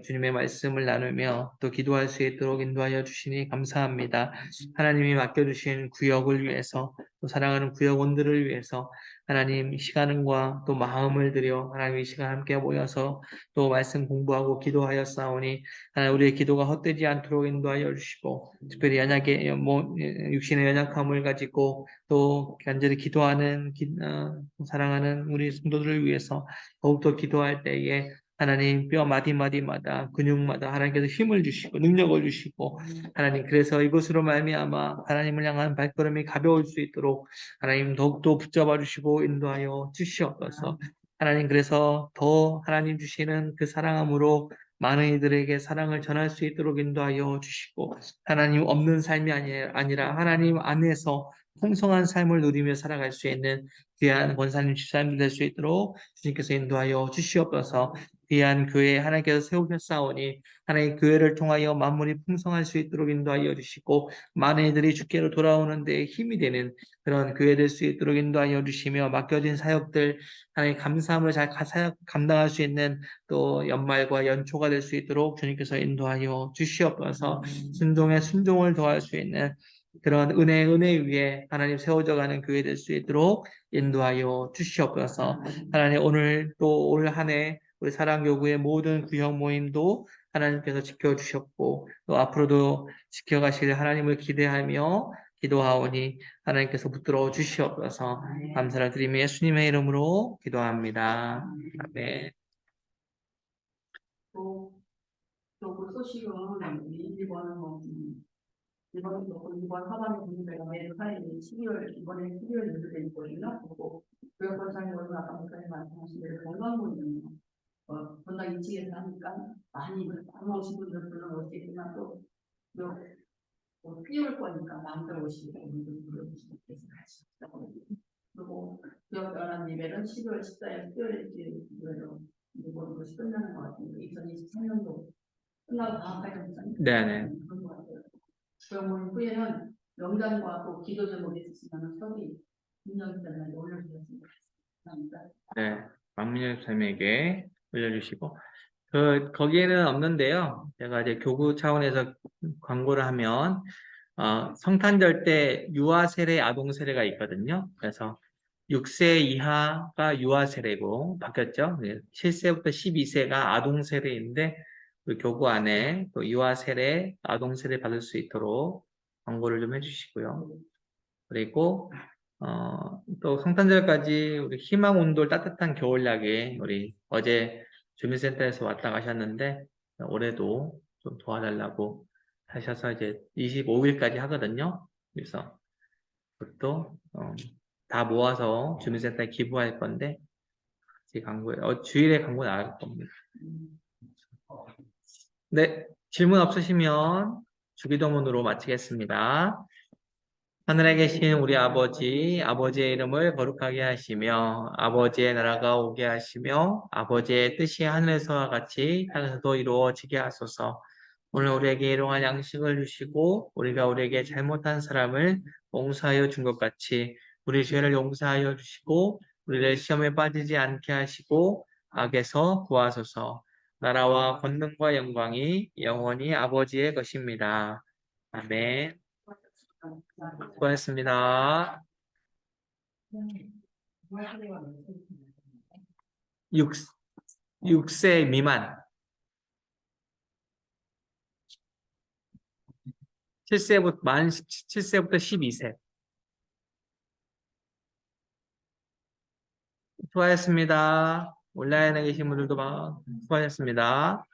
Speaker 1: 주님의 말씀을 나누며 또 기도할 수 있도록 인도하여 주시니 감사합니다. 하나님이 맡겨주신 구역을 위해서 또 사랑하는 구역원들을 위해서 하나님 시간과 또 마음을 들여 하나님 이 시간 함께 모여서 또 말씀 공부하고 기도하여 싸우니 하나님 우리의 기도가 헛되지 않도록 인도하여 주시고 특별히 육신의 연약함을 가지고 또 간절히 기도하는 사랑하는 우리 성도들을 위해서 더욱더 기도할 때에 하나님 뼈 마디마디마다 근육마다 하나님께서 힘을 주시고 능력을 주시고 하나님 그래서 이것으로 말미암아 하나님을 향한 발걸음이 가벼울 수 있도록 하나님 더욱더 붙잡아 주시고 인도하여 주시옵소서. 하나님 그래서 더 하나님 주시는 그 사랑함으로 많은 이들에게 사랑을 전할 수 있도록 인도하여 주시고 하나님 없는 삶이 아니라 하나님 안에서 풍성한 삶을 누리며 살아갈 수 있는 귀한 권사님, 집사님 될 수 있도록 주님께서 인도하여 주시옵소서. 귀한 교회 하나님께서 세우셨사오니 하나님 교회를 통하여 만물이 풍성할 수 있도록 인도하여 주시고 많은 이들이 주께로 돌아오는 데 힘이 되는 그런 교회 될 수 있도록 인도하여 주시며 맡겨진 사역들 하나님 감사함을 잘 사역 감당할 수 있는 또 연말과 연초가 될 수 있도록 주님께서 인도하여 주시옵소서. 순종에 순종을 더할 수 있는 그런 은혜 위에 하나님 세워져 가는 교회 될 수 있도록 인도하여 주시옵소서. 하나님 오늘 또 올 한 해 우리 사랑교구의 모든 구역 모임도 하나님께서 지켜주셨고 또 앞으로도 지켜가실 하나님을 기대하며 기도하오니 하나님께서 붙들어 주시옵소서. 감사를 드리며 예수님의 이름으로 기도합니다. 아멘.
Speaker 3: 또그 소식은 이번 이번 하반기 분배가 매일 하는 12월 이번에 12월 연도돼 있거든요. 그리고 교육권상으로는 아까 목사님 말씀하신 대로 건강보험이요. 건강 2층에서 하니까 많이 안 오신 분들 물론 오시겠지만 또 피올 거니까 마음대로 오시고 분들 불러주시고 그래서 같이 하거든요. 그리고 교육연합 예배는 12월 14일 수요일로 이번 것이 끝나는 것 같은데 2023년도 끝나고 방학까지
Speaker 1: 네네.
Speaker 3: 그런 것 같아요. 그러면 후에는 명단과 또 기도 제목이 있으시면 서기 김정희자님에게 올려주셨으면 좋겠습니다.
Speaker 1: 네. 박민혁 선생님에게 올려주시고 거기에는 없는데요. 제가 이제 교구 차원에서 광고를 하면 성탄절 때 유아 세례, 아동 세례가 있거든요. 그래서 6세 이하가 유아 세례고 바뀌었죠. 7세부터 12세가 아동 세례인데 우리 교구 안에 또 유아 세례, 아동 세례 받을 수 있도록 광고를 좀 해주시고요. 그리고 또 성탄절까지 우리 희망 온돌 따뜻한 겨울약에 우리 어제 주민센터에서 왔다 가셨는데 올해도 좀 도와달라고 하셔서 이제 25일까지 하거든요. 그래서 그것도 다 모아서 주민센터에 기부할 건데 제 광고에 주일에 광고 나갈 겁니다. 네, 질문 없으시면 주기도문으로 마치겠습니다. 하늘에 계신 우리 아버지, 아버지의 이름을 거룩하게 하시며 아버지의 나라가 오게 하시며 아버지의 뜻이 하늘에서와 같이 땅에서도 이루어지게 하소서. 오늘 우리에게 일용할 양식을 주시고 우리가 우리에게 잘못한 사람을 용서하여 준 것 같이 우리 죄를 용서하여 주시고 우리를 시험에 빠지지 않게 하시고 악에서 구하소서. 나라와 권능과 영광이 영원히 아버지의 것입니다. 아멘. 수고하셨습니다. 6세 미만 7세부터 7세부터 12세 수고하셨습니다. 온라인에 계신 분들도 수고하셨습니다.